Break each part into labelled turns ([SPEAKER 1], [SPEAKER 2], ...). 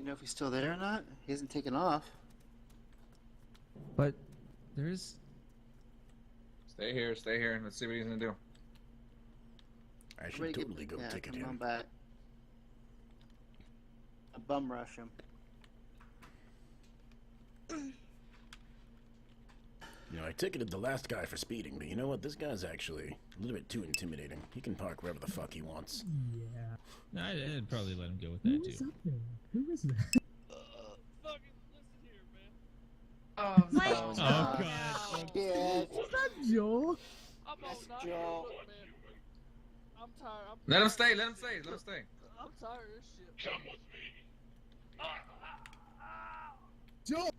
[SPEAKER 1] know if he's still there or not? He hasn't taken off.
[SPEAKER 2] But there's...
[SPEAKER 3] Stay here, and let's see what he's gonna do.
[SPEAKER 4] I should totally go ticket him.
[SPEAKER 1] On back. A bum rush him.
[SPEAKER 4] You know, I ticketed the last guy for speeding, but you know what? This guy's actually a little bit too intimidating. He can park wherever the fuck he wants.
[SPEAKER 2] Yeah. I'd probably let him go with that, too.
[SPEAKER 5] Who is that?
[SPEAKER 6] Fucking listen here, man.
[SPEAKER 7] Oh,
[SPEAKER 1] no.
[SPEAKER 2] Oh, God.
[SPEAKER 1] Yeah.
[SPEAKER 5] Is that Joel?
[SPEAKER 6] I'm
[SPEAKER 1] That's
[SPEAKER 6] not
[SPEAKER 1] Joel.
[SPEAKER 6] look, man. I'm tired.
[SPEAKER 3] Let him stay, let him stay.
[SPEAKER 6] I'm tired of this shit. Come with me.
[SPEAKER 5] Joel!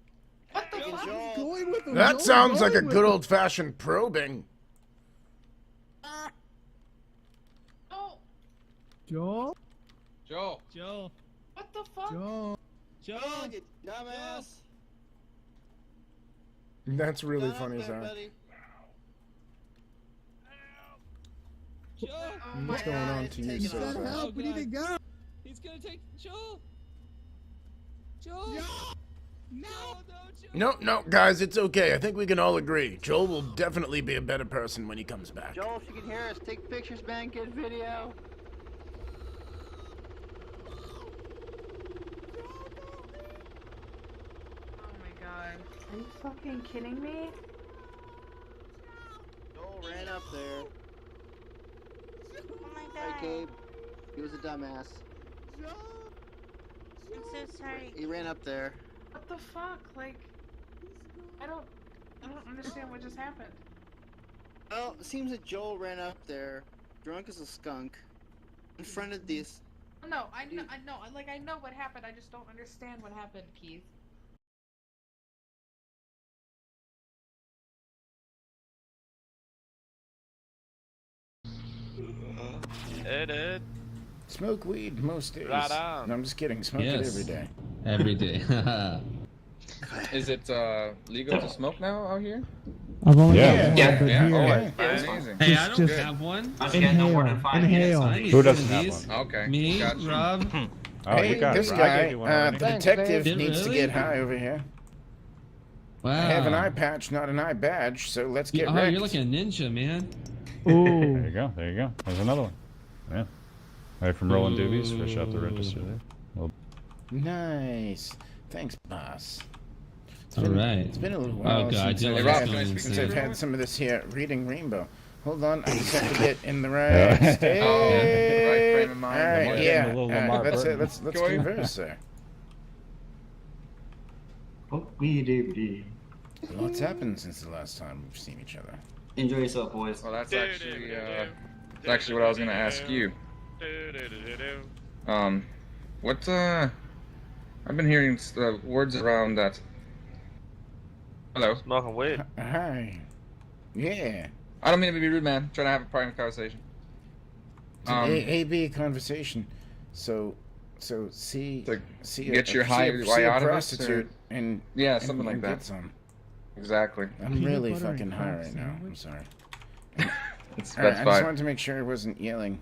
[SPEAKER 7] what the fuck?
[SPEAKER 1] Joel.
[SPEAKER 5] Going with him.
[SPEAKER 4] That
[SPEAKER 5] Joel's
[SPEAKER 4] sounds like a
[SPEAKER 5] going with
[SPEAKER 4] good
[SPEAKER 5] him.
[SPEAKER 4] old-fashioned probing.
[SPEAKER 7] Oh,
[SPEAKER 5] Joel?
[SPEAKER 3] Joe.
[SPEAKER 2] Joel.
[SPEAKER 7] what the fuck?
[SPEAKER 5] Joel.
[SPEAKER 2] Joel.
[SPEAKER 1] You dumbass.
[SPEAKER 4] That's really
[SPEAKER 1] Get up
[SPEAKER 4] funny as
[SPEAKER 1] there,
[SPEAKER 4] hell.
[SPEAKER 1] buddy.
[SPEAKER 2] Joel.
[SPEAKER 7] Oh my
[SPEAKER 4] What's going
[SPEAKER 7] God.
[SPEAKER 4] on to you,
[SPEAKER 1] Take it
[SPEAKER 4] sir?
[SPEAKER 1] off.
[SPEAKER 5] Gotta help. We need to go.
[SPEAKER 2] He's gonna take Joel. Joel.
[SPEAKER 5] No.
[SPEAKER 2] No, Joel.
[SPEAKER 4] No, guys, it's okay. I think we can all agree. Joel will definitely be a better person when he comes back.
[SPEAKER 1] Joel, if you can hear us, take pictures, man. Get video.
[SPEAKER 7] Oh my God. Are you fucking kidding me?
[SPEAKER 1] Joel ran up there.
[SPEAKER 7] Oh my
[SPEAKER 1] Hey,
[SPEAKER 7] God.
[SPEAKER 1] Gabe. He was a dumbass.
[SPEAKER 7] I'm so sorry.
[SPEAKER 1] He ran up there.
[SPEAKER 7] What the fuck? Like, I don't understand what just happened.
[SPEAKER 1] Well, it seems that Joel ran up there, drunk as a skunk, in front of these.
[SPEAKER 7] No, I know, like I know what happened. I just don't understand what happened, Keith.
[SPEAKER 6] Ed.
[SPEAKER 4] Smoke weed most days.
[SPEAKER 6] Right on.
[SPEAKER 4] No, I'm just kidding. Smoke it every day.
[SPEAKER 2] Every day.
[SPEAKER 3] Is it legal to smoke now out here?
[SPEAKER 5] I've only
[SPEAKER 8] Yeah.
[SPEAKER 5] got one, but
[SPEAKER 3] Yeah.
[SPEAKER 5] here.
[SPEAKER 3] Oh,
[SPEAKER 8] Yeah.
[SPEAKER 3] that's amazing.
[SPEAKER 2] Hey, I don't
[SPEAKER 5] Just-
[SPEAKER 2] have one.
[SPEAKER 9] Must get no more than 5 minutes.
[SPEAKER 5] Inhale.
[SPEAKER 2] I need
[SPEAKER 8] Who
[SPEAKER 2] some
[SPEAKER 8] doesn't
[SPEAKER 2] of
[SPEAKER 8] have
[SPEAKER 2] these.
[SPEAKER 8] one?
[SPEAKER 3] Okay.
[SPEAKER 2] Me,
[SPEAKER 3] Gotcha.
[SPEAKER 2] Rob.
[SPEAKER 8] Oh,
[SPEAKER 4] Hey,
[SPEAKER 8] you got
[SPEAKER 4] this
[SPEAKER 8] it. I
[SPEAKER 4] guy,
[SPEAKER 8] gave you one already.
[SPEAKER 4] the detective
[SPEAKER 2] Did
[SPEAKER 4] needs to
[SPEAKER 2] really?
[SPEAKER 4] get high over here.
[SPEAKER 2] Wow.
[SPEAKER 4] I have an eye patch, not an eye badge, so let's get
[SPEAKER 2] Oh,
[SPEAKER 4] wrecked.
[SPEAKER 2] you're like a ninja, man.
[SPEAKER 8] There you
[SPEAKER 5] Ooh.
[SPEAKER 8] go. There you go. There's another one. Yeah. Right from Rolling Doobies. Fresh out the register there. Well,
[SPEAKER 4] Nice. Thanks, boss.
[SPEAKER 2] All right.
[SPEAKER 4] It's been a little while
[SPEAKER 2] Oh, God,
[SPEAKER 4] since,
[SPEAKER 2] Dylan,
[SPEAKER 4] I've,
[SPEAKER 3] Rob,
[SPEAKER 4] had,
[SPEAKER 3] can I speak
[SPEAKER 4] since
[SPEAKER 3] to
[SPEAKER 4] I've
[SPEAKER 3] you?
[SPEAKER 4] had some of this here reading Rainbow. Hold on, I just have to get in the right
[SPEAKER 8] Yeah.
[SPEAKER 4] state.
[SPEAKER 3] Oh, right frame of mind.
[SPEAKER 4] All right,
[SPEAKER 8] Getting
[SPEAKER 4] yeah.
[SPEAKER 8] a little Lamar
[SPEAKER 4] Let's
[SPEAKER 8] Burton.
[SPEAKER 4] let's
[SPEAKER 3] Go ahead.
[SPEAKER 4] converse, sir. What's happened since the last time we've seen each other?
[SPEAKER 9] Enjoy yourself, boys.
[SPEAKER 3] Well, that's actually what I was gonna ask you. What I've been hearing words around that. Hello.
[SPEAKER 6] Smoking weed.
[SPEAKER 4] Hi. Yeah.
[SPEAKER 3] I don't mean to be rude, man. I'm trying to have a private conversation.
[SPEAKER 4] It's an AB conversation. So see,
[SPEAKER 3] To
[SPEAKER 4] see,
[SPEAKER 3] get your
[SPEAKER 4] see
[SPEAKER 3] high
[SPEAKER 4] see
[SPEAKER 3] why
[SPEAKER 4] a
[SPEAKER 3] out of us,
[SPEAKER 4] prostitute and
[SPEAKER 3] Yeah,
[SPEAKER 4] and-
[SPEAKER 3] something like
[SPEAKER 4] and
[SPEAKER 3] that.
[SPEAKER 4] get some.
[SPEAKER 3] Exactly.
[SPEAKER 4] I'm
[SPEAKER 5] Peanut
[SPEAKER 4] really
[SPEAKER 5] butter and
[SPEAKER 4] fucking high
[SPEAKER 5] crab
[SPEAKER 4] right now. I'm
[SPEAKER 5] sandwich?
[SPEAKER 4] sorry.
[SPEAKER 3] That's
[SPEAKER 4] All right, I just
[SPEAKER 3] fine.
[SPEAKER 4] wanted to make sure I wasn't yelling.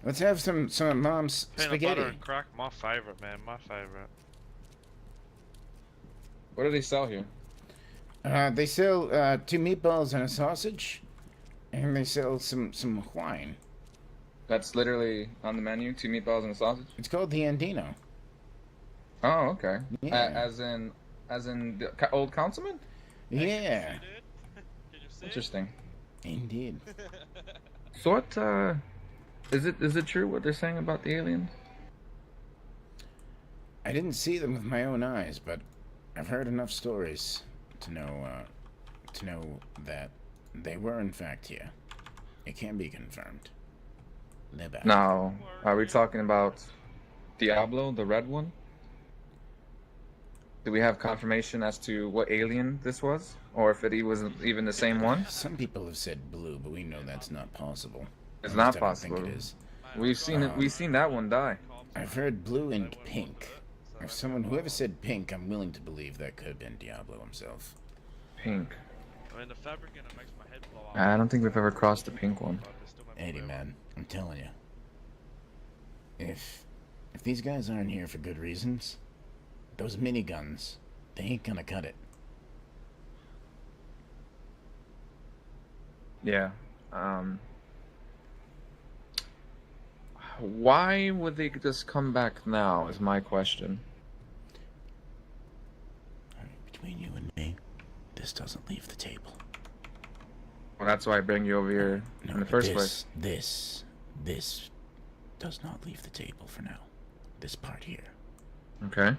[SPEAKER 4] Let's have some of mom's
[SPEAKER 6] Peanut
[SPEAKER 4] spaghetti.
[SPEAKER 6] butter and crack, my favorite, man. My favorite.
[SPEAKER 3] What do they sell here?
[SPEAKER 4] They sell 2 meatballs and a sausage, and they sell some wine.
[SPEAKER 3] That's literally on the menu. 2 meatballs and a sausage.
[SPEAKER 4] It's called the Andino.
[SPEAKER 3] Oh, okay.
[SPEAKER 4] Yeah.
[SPEAKER 3] As in the old councilman.
[SPEAKER 4] Yeah,
[SPEAKER 6] Did you see?
[SPEAKER 3] Interesting.
[SPEAKER 4] indeed.
[SPEAKER 3] So what? Is it true what they're saying about the aliens?
[SPEAKER 4] I didn't see them with my own eyes, but I've heard enough stories to know that they were in fact here. It can be confirmed. They're back.
[SPEAKER 3] Now, are we talking about Diablo, the red one? Do we have confirmation as to what alien this was, or if it was even the same one?
[SPEAKER 4] Some people have said blue, but we know that's not possible.
[SPEAKER 3] It's
[SPEAKER 4] At
[SPEAKER 3] not
[SPEAKER 4] least I don't
[SPEAKER 3] possible.
[SPEAKER 4] think it is.
[SPEAKER 3] We've seen it. We've seen that one die.
[SPEAKER 4] I've heard blue and pink. If whoever said pink, I'm willing to believe that could have been Diablo himself.
[SPEAKER 3] Pink.
[SPEAKER 6] I mean, the fabric in it makes my head blow up.
[SPEAKER 3] I don't think we've ever crossed the pink one.
[SPEAKER 4] Eddie, man, I'm telling you. if these guys aren't here for good reasons, those miniguns, they ain't gonna cut it.
[SPEAKER 3] Yeah. Why would they just come back now is my question.
[SPEAKER 4] Between you and me, this doesn't leave the table.
[SPEAKER 3] Well, that's why I bring you over here
[SPEAKER 4] No,
[SPEAKER 3] in the
[SPEAKER 4] but
[SPEAKER 3] first place.
[SPEAKER 4] This does not leave the table for now. This part here.
[SPEAKER 3] Okay.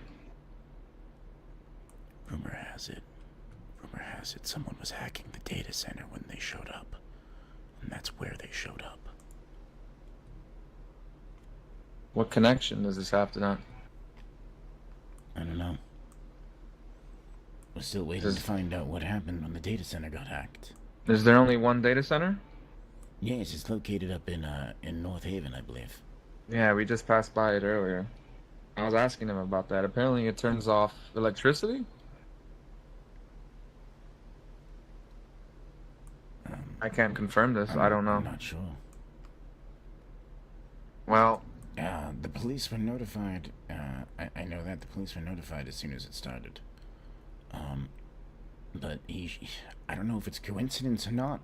[SPEAKER 4] Rumor has it, someone was hacking the data center when they showed up. And that's where they showed up.
[SPEAKER 3] What connection does this have to that?
[SPEAKER 4] I don't know. We're still waiting to find out what happened when the data center got hacked.
[SPEAKER 3] Is there only one data center?
[SPEAKER 4] Yes, it's located up in North Haven, I believe.
[SPEAKER 3] Yeah, we just passed by it earlier. I was asking him about that. Apparently it turns off electricity? I can't confirm this. I don't know.
[SPEAKER 4] I'm not sure.
[SPEAKER 3] Well,
[SPEAKER 4] the police were notified. I know that the police were notified as soon as it started. But I don't know if it's coincidence or not.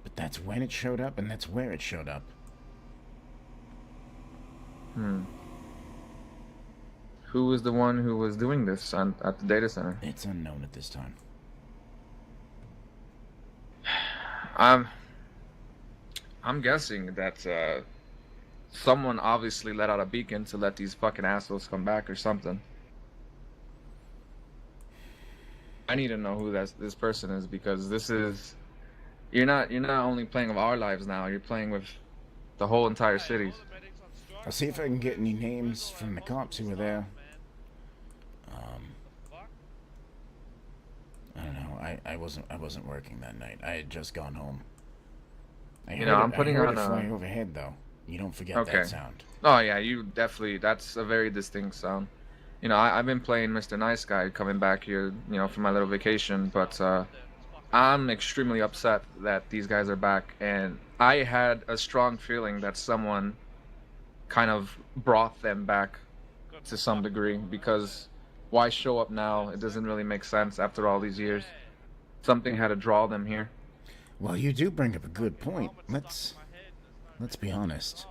[SPEAKER 4] But that's when it showed up, and that's where it showed up.
[SPEAKER 3] Who was the one who was doing this at the data center?
[SPEAKER 4] It's unknown at this time.
[SPEAKER 3] I'm guessing that someone obviously let out a beacon to let these fucking assholes come back or something. I need to know who this person is, because this is you're not only playing with our lives now, you're playing with the whole entire cities.
[SPEAKER 4] I'll see if I can get any names from the cops who were there. I don't know. I wasn't working that night. I had just gone home.
[SPEAKER 3] I'm putting on
[SPEAKER 4] a fly overhead though. You don't forget that sound.
[SPEAKER 3] Oh yeah, you definitely. That's a very distinct sound. I've been playing Mr. Nice Guy coming back here, for my little vacation, but I'm extremely upset that these guys are back, and I had a strong feeling that someone kind of brought them back to some degree, because why show up now? It doesn't really make sense after all these years. Something had to draw them here.
[SPEAKER 4] Well, you do bring up a good point. Let's be honest.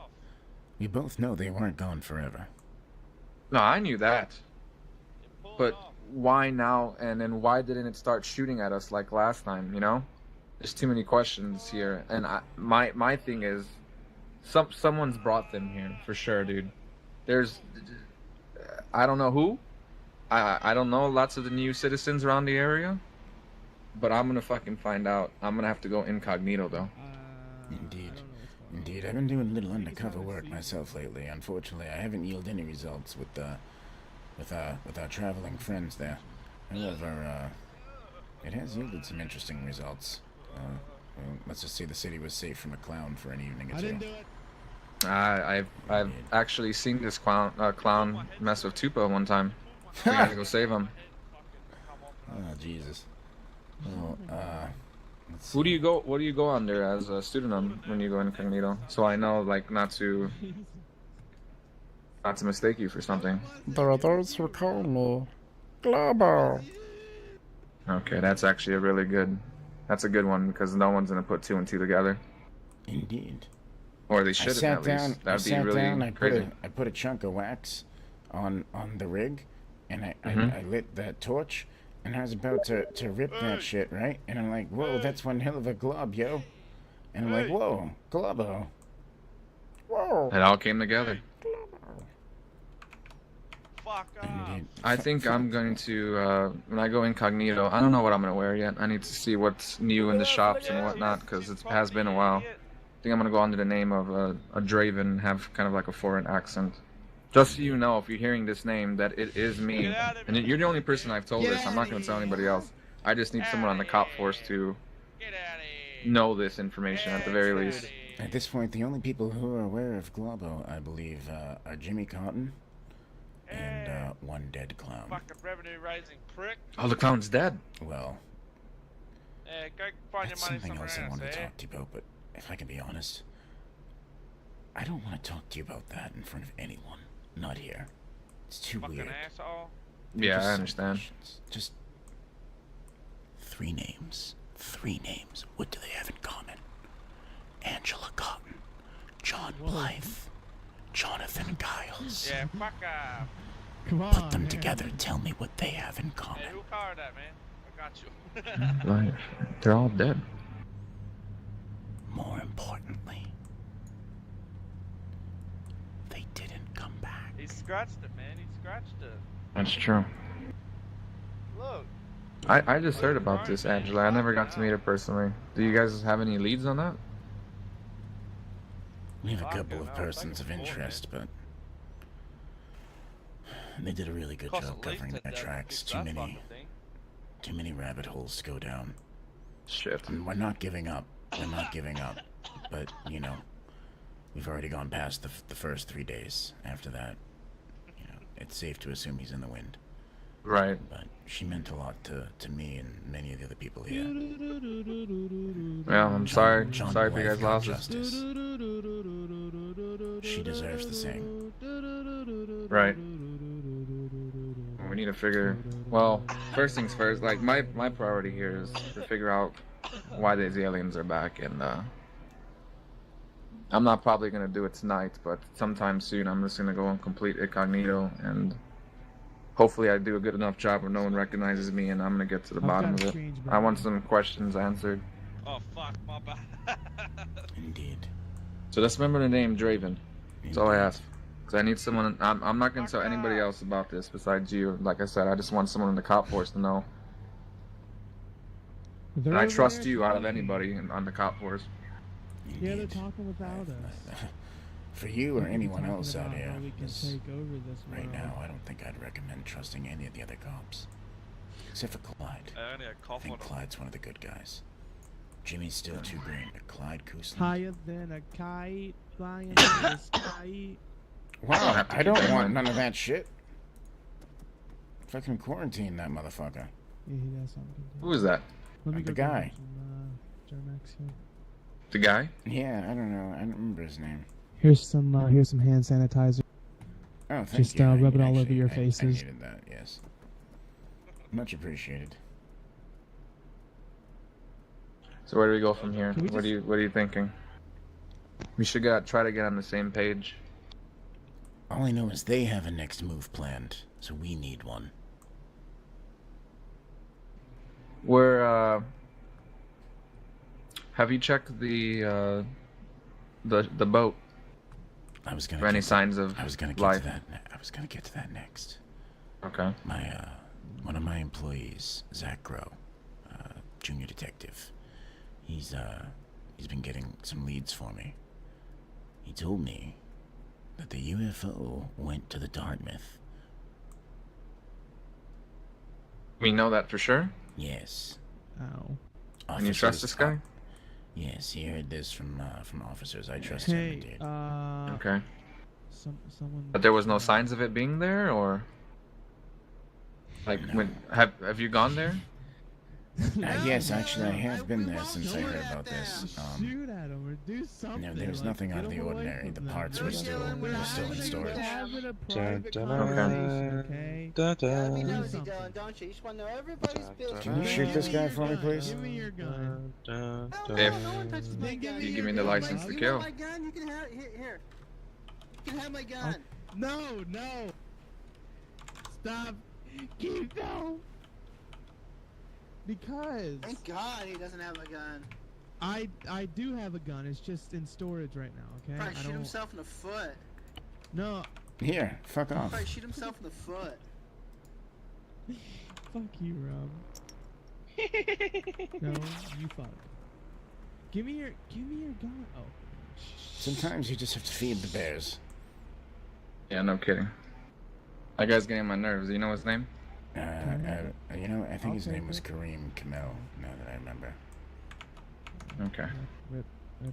[SPEAKER 4] We both know they weren't gone forever.
[SPEAKER 3] No, I knew that. But why now? And then why didn't it start shooting at us like last time, There's too many questions here. And my thing is, someone's brought them here, for sure, dude. I don't know who. I don't know lots of the new citizens around the area. But I'm gonna fucking find out. I'm gonna have to go incognito, though.
[SPEAKER 4] Indeed. I've been doing a little undercover work myself lately. Unfortunately, I haven't yielded any results with our traveling friends there. However, it has yielded some interesting results. Let's just say the city was safe from a clown for an evening or two.
[SPEAKER 3] I've actually seen this clown mess with Tupa one time. We had to go save him.
[SPEAKER 4] Oh Jesus. Well, let's see.
[SPEAKER 3] What do you go under as a student when you go incognito? So I know, not to mistake you for something.
[SPEAKER 5] There are those who call me Global.
[SPEAKER 3] Okay, that's actually that's a good one, because no one's gonna put 2 and 2 together.
[SPEAKER 4] Indeed.
[SPEAKER 3] Or they should at least. That'd be really crazy.
[SPEAKER 4] I put a chunk of wax on the rig, and I lit that torch, and I was about to rip that shit, right? And I'm like, whoa, that's one hell of a glob, yo. And I'm like, whoa, globo. Whoa.
[SPEAKER 3] It all came together.
[SPEAKER 4] Indeed.
[SPEAKER 3] I think I'm going to, when I go incognito, I don't know what I'm going to wear yet. I need to see what's new in the shops and whatnot, because it has been a while. I think I'm going to go under the name of a Draven and have kind of like a foreign accent. Just so you know, if you're hearing this name, that it is me. And you're the only person I've told this. I'm not going to tell anybody else. I just need someone on the cop force to know this information at the very least.
[SPEAKER 4] At this point, the only people who are aware of Globo, I believe, are Jimmy Cotton and one dead clown.
[SPEAKER 6] Fucking revenue raising prick.
[SPEAKER 3] Oh, the clown's dead.
[SPEAKER 4] Well,
[SPEAKER 6] Go find your
[SPEAKER 4] that's
[SPEAKER 6] money
[SPEAKER 4] something
[SPEAKER 6] somewhere
[SPEAKER 4] else I
[SPEAKER 6] else,
[SPEAKER 4] wanted to talk to you about, but if I can be honest, I don't want to talk to you about that in front of anyone. Not here. It's too
[SPEAKER 6] Fucking
[SPEAKER 4] weird.
[SPEAKER 6] asshole.
[SPEAKER 3] Yeah,
[SPEAKER 4] Just
[SPEAKER 3] I
[SPEAKER 4] some
[SPEAKER 3] understand.
[SPEAKER 4] questions. Just 3 names. 3 names. What do they have in common? Angela Cotton, John Blythe, Jonathan Giles.
[SPEAKER 6] Yeah, fuck off.
[SPEAKER 5] Come on.
[SPEAKER 4] Put them
[SPEAKER 5] man.
[SPEAKER 4] together. Tell me what they have in
[SPEAKER 6] Hey,
[SPEAKER 4] common.
[SPEAKER 6] who called that, man? I got you.
[SPEAKER 3] Right. They're all dead.
[SPEAKER 4] More importantly, they didn't come back.
[SPEAKER 6] He scratched it, man. He scratched it.
[SPEAKER 3] That's true.
[SPEAKER 6] Look.
[SPEAKER 3] I just heard about this, Angela. I never got to meet her personally. Do you guys have any leads on that?
[SPEAKER 4] We have a couple of persons of interest, but they did a really good job covering their tracks. Too many rabbit holes to go down.
[SPEAKER 3] Shit.
[SPEAKER 4] And we're not giving up. We're not giving up. But, you know, we've already gone past the first 3 days. After that, you know, it's safe to assume he's in the wind.
[SPEAKER 3] Right.
[SPEAKER 4] But she meant a lot to me and many of the other people here.
[SPEAKER 3] Well, I'm sorry.
[SPEAKER 4] John
[SPEAKER 3] Sorry if you
[SPEAKER 4] Blythe
[SPEAKER 3] guys
[SPEAKER 4] got
[SPEAKER 3] lost it.
[SPEAKER 4] justice. She deserves the same.
[SPEAKER 3] Right. We need to figure. Well, first things first. Like my priority here is to figure out why these aliens are back, and I'm not probably gonna do it tonight, but sometime soon I'm just gonna go on complete Incognito, and hopefully I do a good enough job where no one recognizes me, and I'm gonna get to the bottom of it. I want some questions answered.
[SPEAKER 6] Oh, fuck. My bad.
[SPEAKER 4] Indeed.
[SPEAKER 3] So just remember the name Draven. That's all I ask. Because I need someone. I'm not gonna tell anybody else about this besides you. Like I said, I just want someone in the cop force to know.
[SPEAKER 5] They're
[SPEAKER 3] And I
[SPEAKER 5] over
[SPEAKER 3] trust
[SPEAKER 5] there
[SPEAKER 3] you out of
[SPEAKER 5] talking.
[SPEAKER 3] anybody on the cop force.
[SPEAKER 5] Yeah, they're
[SPEAKER 4] Indeed.
[SPEAKER 5] talking without us.
[SPEAKER 4] For you or
[SPEAKER 5] They're
[SPEAKER 4] anyone
[SPEAKER 5] talking
[SPEAKER 4] else out
[SPEAKER 5] about
[SPEAKER 4] here,
[SPEAKER 5] how we can
[SPEAKER 4] 'cause
[SPEAKER 5] take over this
[SPEAKER 4] right
[SPEAKER 5] world.
[SPEAKER 4] now I don't think I'd recommend trusting any of the other cops. Except for Clyde.
[SPEAKER 6] I only had
[SPEAKER 4] I
[SPEAKER 6] cough on
[SPEAKER 4] think
[SPEAKER 6] him.
[SPEAKER 4] Clyde's one of the good guys. Jimmy's still too green, but Clyde Cousland.
[SPEAKER 5] Higher than a kite, flying in the sky.
[SPEAKER 4] Wow,
[SPEAKER 3] have to
[SPEAKER 4] I
[SPEAKER 3] keep
[SPEAKER 4] don't
[SPEAKER 3] that in
[SPEAKER 4] want
[SPEAKER 3] mind.
[SPEAKER 4] none of that shit. Fucking quarantine that motherfucker.
[SPEAKER 5] Yeah, he does something.
[SPEAKER 3] Who is that?
[SPEAKER 5] Let me
[SPEAKER 4] The
[SPEAKER 5] go grab
[SPEAKER 4] guy.
[SPEAKER 5] some Germex here.
[SPEAKER 3] The guy?
[SPEAKER 4] Yeah, I don't know. I don't remember his name.
[SPEAKER 5] Here's some hand sanitizer.
[SPEAKER 4] Oh, thank
[SPEAKER 5] Just,
[SPEAKER 4] you.
[SPEAKER 5] rub it all over
[SPEAKER 4] Actually,
[SPEAKER 5] your
[SPEAKER 4] I
[SPEAKER 5] faces.
[SPEAKER 4] needed that, yes. Much appreciated.
[SPEAKER 3] So where do we go from here?
[SPEAKER 5] Can we
[SPEAKER 3] What are you thinking? We should try to get on the same page.
[SPEAKER 4] All I know is they have a next move planned, so we need one.
[SPEAKER 3] We're have you checked the boat
[SPEAKER 4] I was gonna
[SPEAKER 3] for any
[SPEAKER 4] get
[SPEAKER 3] signs of
[SPEAKER 4] I was gonna get
[SPEAKER 3] life?
[SPEAKER 4] to that. I was gonna get to that next.
[SPEAKER 3] Okay.
[SPEAKER 4] My one of my employees, Zach Grow, junior detective. He's been getting some leads for me. He told me that the UFO went to the Dartmouth.
[SPEAKER 3] We know that for sure.
[SPEAKER 4] Yes.
[SPEAKER 5] Ow.
[SPEAKER 3] And you trust this guy?
[SPEAKER 4] Yes, he heard this from officers. I trust him
[SPEAKER 5] Hey,
[SPEAKER 4] indeed.
[SPEAKER 3] Okay.
[SPEAKER 5] someone.
[SPEAKER 3] But there was no signs of it being there, or like
[SPEAKER 4] No.
[SPEAKER 3] when have you gone there?
[SPEAKER 4] Yes, actually, I have been there since I heard about this.
[SPEAKER 5] Shoot at him or do something.
[SPEAKER 4] No, there's
[SPEAKER 5] like,
[SPEAKER 4] nothing out
[SPEAKER 5] get
[SPEAKER 4] of the
[SPEAKER 5] him away
[SPEAKER 4] ordinary.
[SPEAKER 5] from
[SPEAKER 4] The
[SPEAKER 5] them.
[SPEAKER 4] parts were still in storage.
[SPEAKER 5] Having a private
[SPEAKER 8] Dun, dun,
[SPEAKER 5] conversation, okay?
[SPEAKER 1] Gotta be
[SPEAKER 5] Do
[SPEAKER 1] nosy,
[SPEAKER 5] something.
[SPEAKER 1] Dylan, don't you? You just wanna know everybody's business.
[SPEAKER 4] Can you shoot this guy for me, please?
[SPEAKER 5] Give me your gun.
[SPEAKER 1] No,
[SPEAKER 3] If
[SPEAKER 1] no one touches my
[SPEAKER 5] Then
[SPEAKER 1] gun.
[SPEAKER 5] you
[SPEAKER 3] give me the
[SPEAKER 1] You
[SPEAKER 3] license
[SPEAKER 1] want
[SPEAKER 3] to
[SPEAKER 1] my-
[SPEAKER 3] kill.
[SPEAKER 1] You want my gun? You can have here. You can have my gun.
[SPEAKER 5] No. Stop. Keep going. Because
[SPEAKER 1] Thank God he doesn't have a gun.
[SPEAKER 5] I do have a gun. It's just in storage right now. Okay.
[SPEAKER 1] Probably
[SPEAKER 5] I
[SPEAKER 1] shoot
[SPEAKER 5] don't.
[SPEAKER 1] himself in the foot.
[SPEAKER 5] No.
[SPEAKER 4] Here, fuck off.
[SPEAKER 1] Probably shoot himself in the foot.
[SPEAKER 5] Fuck you, Rob. No, you fuck. Give me your gun. Oh.
[SPEAKER 4] Sometimes you just have to feed the bears.
[SPEAKER 3] Yeah, no kidding. That guy's getting on my nerves. You know his name?
[SPEAKER 4] You know, I think his
[SPEAKER 5] I'll
[SPEAKER 4] name
[SPEAKER 5] take
[SPEAKER 4] was
[SPEAKER 5] it.
[SPEAKER 4] Kareem Kamel, now that I remember.
[SPEAKER 3] Okay.
[SPEAKER 5] Rip.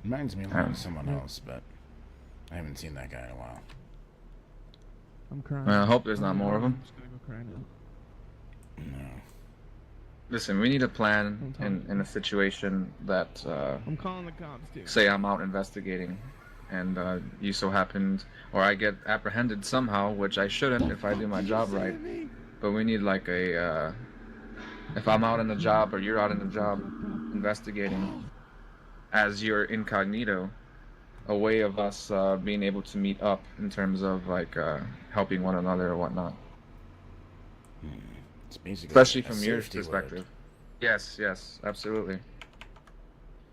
[SPEAKER 4] Reminds me a lot of someone else, but I haven't seen that guy in a while.
[SPEAKER 5] I'm crying.
[SPEAKER 3] Well, I hope there's not more of them.
[SPEAKER 5] I'm just gonna go cry now.
[SPEAKER 4] No.
[SPEAKER 3] Listen, we need a plan in a situation that
[SPEAKER 5] I'm calling the cops too.
[SPEAKER 3] say I'm out investigating and you so happened, or I get apprehended somehow, which I shouldn't if I do my job right. But we need like a, if I'm out on the job or you're out on the job investigating as your incognito, a way of us being able to meet up in terms of like helping one another or whatnot.
[SPEAKER 4] It's basically
[SPEAKER 3] Especially
[SPEAKER 4] a
[SPEAKER 3] from your
[SPEAKER 4] safety
[SPEAKER 3] perspective.
[SPEAKER 4] word.
[SPEAKER 3] Yes, yes, absolutely.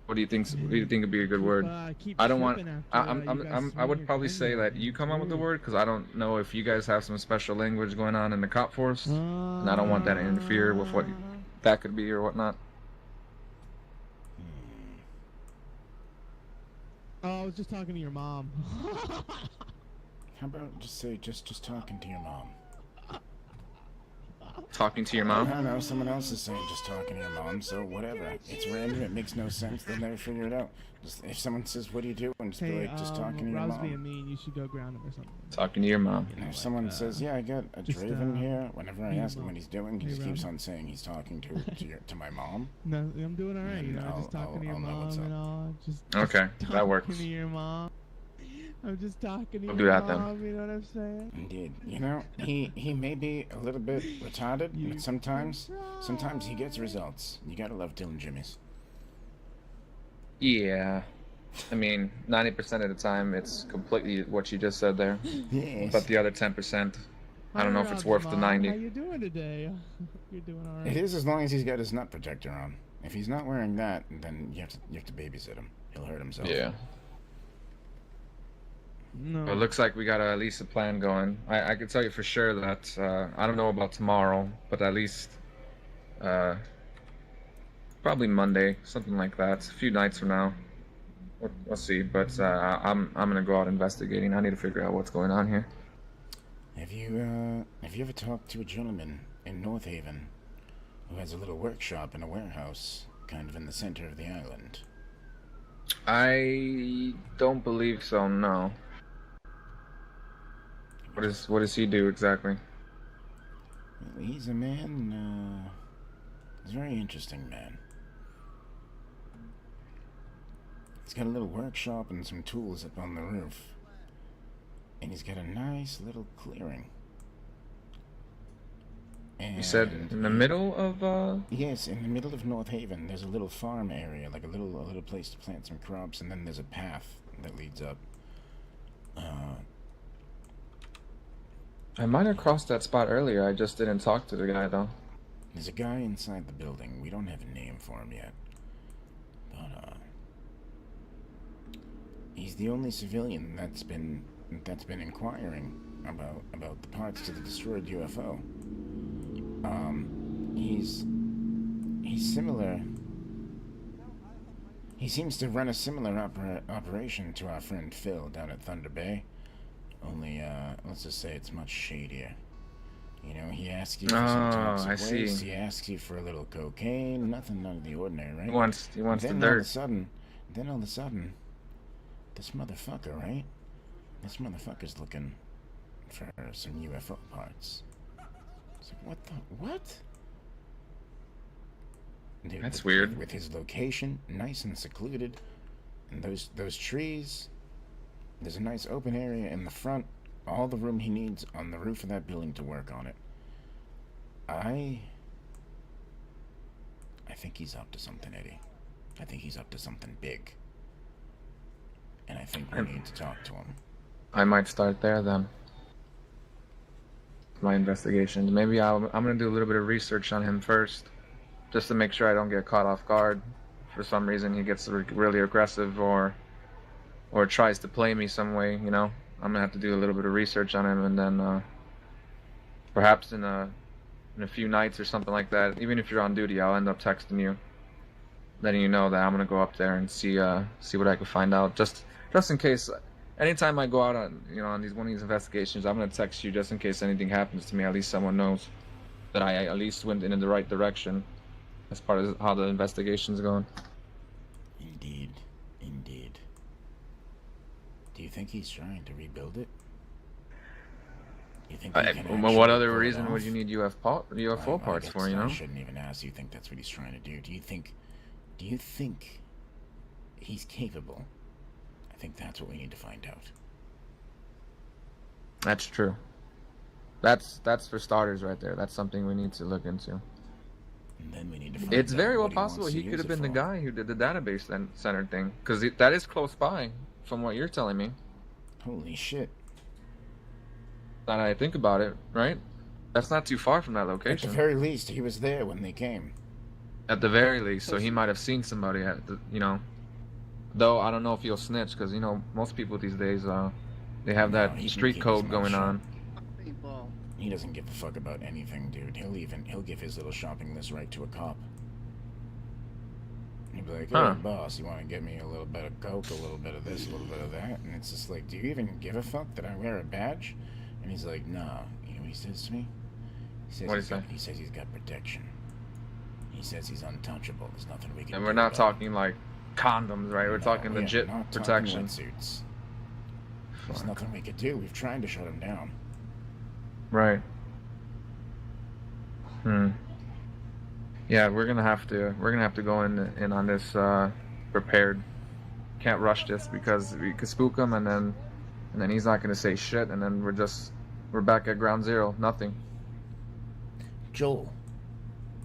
[SPEAKER 3] What do you think? What do you think would be a good word? I don't want. I would probably say that you come up with the word, because I don't know if you guys have some special language going on in the cop force, and I don't want that to interfere with what that could be or whatnot.
[SPEAKER 10] Oh, I was just talking to your mom.
[SPEAKER 4] How about just say just talking to your mom?
[SPEAKER 3] Talking to your
[SPEAKER 4] I
[SPEAKER 3] mom?
[SPEAKER 4] don't know, someone else is saying just talking to your mom, so whatever. It's random, it makes no sense, they'll never figure it out. Just, if someone says, what do you do? And just be like, just talking to your
[SPEAKER 10] Rob's
[SPEAKER 4] mom.
[SPEAKER 10] being mean, you should go ground him or something.
[SPEAKER 3] Talking to your mom.
[SPEAKER 4] And if someone says, yeah, I got a Draven here, whenever I ask him what he's doing, he just keeps on saying he's talking to my mom.
[SPEAKER 10] No, I'm doing alright, you know, just talking to your mom and all. Just
[SPEAKER 3] Okay, that works.
[SPEAKER 10] Talking to your mom. I'm just talking to
[SPEAKER 3] We'll
[SPEAKER 10] your
[SPEAKER 3] do that
[SPEAKER 10] mom,
[SPEAKER 3] then.
[SPEAKER 10] you know what I'm saying?
[SPEAKER 4] Indeed. You know, he may be a little bit retarded, but sometimes he gets results. You gotta love Dylan Jimmy's.
[SPEAKER 3] Yeah. I mean, 90% of the time, it's completely what you just said there.
[SPEAKER 4] Yes.
[SPEAKER 3] But the other 10%, I don't know if it's worth the 90.
[SPEAKER 10] How you doing today? You're doing alright.
[SPEAKER 4] It is, as long as he's got his nut protector on. If he's not wearing that, then you have to babysit him. He'll hurt himself.
[SPEAKER 3] Yeah.
[SPEAKER 10] No.
[SPEAKER 3] Well, it looks like we got at least a plan going. I can tell you for sure that I don't know about tomorrow, but at least probably Monday, something like that. A few nights from now. We'll see. But I'm gonna go out investigating. I need to figure out what's going on here.
[SPEAKER 4] Have you ever talked to a gentleman in North Haven who has a little workshop in a warehouse, kind of in the center of the island?
[SPEAKER 3] I don't believe so. No. What does he do exactly?
[SPEAKER 4] Well, he's a man, he's a very interesting man. He's got a little workshop and some tools up on the roof. And he's got a nice little clearing. And
[SPEAKER 3] You said in the middle of
[SPEAKER 4] Yes, in the middle of North Haven, there's a little farm area, like a little place to plant some crops, and then there's a path that leads up.
[SPEAKER 3] I might have crossed that spot earlier. I just didn't talk to the guy though.
[SPEAKER 4] There's a guy inside the building. We don't have a name for him yet. But he's the only civilian that's been inquiring about the parts to the destroyed UFO. He's similar. He seems to run a similar operation to our friend Phil down at Thunder Bay. Only, let's just say it's much shadier. You know, he asks you for some toxic waste, he asks you for a little cocaine, nothing out of the ordinary, right?
[SPEAKER 3] He wants the dirt.
[SPEAKER 4] Then all of a sudden, this motherfucker, right? This motherfucker's looking for some UFO parts. It's like, what? Dude,
[SPEAKER 3] That's weird.
[SPEAKER 4] With his location, nice and secluded, and those trees, there's a nice open area in the front, all the room he needs on the roof of that building to work on it. I think he's up to something, Eddie. I think he's up to something big. And I think we need to talk to him.
[SPEAKER 3] I might start there then. My investigations. Maybe I'm gonna do a little bit of research on him first, just to make sure I don't get caught off guard. For some reason, he gets really aggressive or tries to play me some way. You know, I'm gonna have to do a little bit of research on him, and then perhaps in a few nights or something like that. Even if you're on duty, I'll end up texting you, letting you know that I'm gonna go up there and see what I can find out. Just in case. Anytime I go out on one of these investigations, I'm gonna text you just in case anything happens to me. At least someone knows that I at least went in the right direction as part of how the investigation's going.
[SPEAKER 4] Indeed. Do you think he's trying to rebuild it? You think
[SPEAKER 3] what other reason would you need UFO parts for? You know.
[SPEAKER 4] I shouldn't even ask. You think that's what he's trying to do? Do you think he's capable of think that's what we need to find out.
[SPEAKER 3] That's true. That's for starters right there. That's something we need to look into.
[SPEAKER 4] And then we need to find
[SPEAKER 3] It's
[SPEAKER 4] out
[SPEAKER 3] very well
[SPEAKER 4] what wants
[SPEAKER 3] possible
[SPEAKER 4] to
[SPEAKER 3] he
[SPEAKER 4] use
[SPEAKER 3] could have
[SPEAKER 4] it
[SPEAKER 3] been the
[SPEAKER 4] for.
[SPEAKER 3] guy who did the database center thing, because that is close by, from what you're telling me.
[SPEAKER 4] Holy shit.
[SPEAKER 3] Now that I think about it, right? That's not too far from that
[SPEAKER 4] At the
[SPEAKER 3] location.
[SPEAKER 4] very least, he was there when they came.
[SPEAKER 3] At the very least, so he might have seen somebody at the, you know. Though I don't know if he'll snitch, because you know most people these days, they have
[SPEAKER 4] No,
[SPEAKER 3] that
[SPEAKER 4] he can
[SPEAKER 3] street
[SPEAKER 4] keep
[SPEAKER 3] code
[SPEAKER 4] his mouth
[SPEAKER 3] going
[SPEAKER 4] shut.
[SPEAKER 3] on.
[SPEAKER 1] Paintball.
[SPEAKER 4] He doesn't give a fuck about anything, dude. He'll give his little shopping list right to a cop. He'd be like, hey,
[SPEAKER 3] Huh.
[SPEAKER 4] boss, you want to get me a little bit of coke, a little bit of this, a little bit of that? And it's just like, do you even give a fuck that I wear a badge? And he's like, nah. You know what he says to me? He says
[SPEAKER 3] What'd he say?
[SPEAKER 4] he says he's got protection. He says he's untouchable. There's nothing we can
[SPEAKER 3] And
[SPEAKER 4] do
[SPEAKER 3] we're not
[SPEAKER 4] about it.
[SPEAKER 3] talking like condoms, right? We're talking
[SPEAKER 4] we are
[SPEAKER 3] legit
[SPEAKER 4] not talking
[SPEAKER 3] protection.
[SPEAKER 4] wetsuits. There's nothing we could do. We've tried to shut him down.
[SPEAKER 3] Right. Yeah, we're gonna have to go in on this prepared. Can't rush this because we could spook him and then he's not gonna say shit and then we're back at ground zero. Nothing.
[SPEAKER 4] Joel.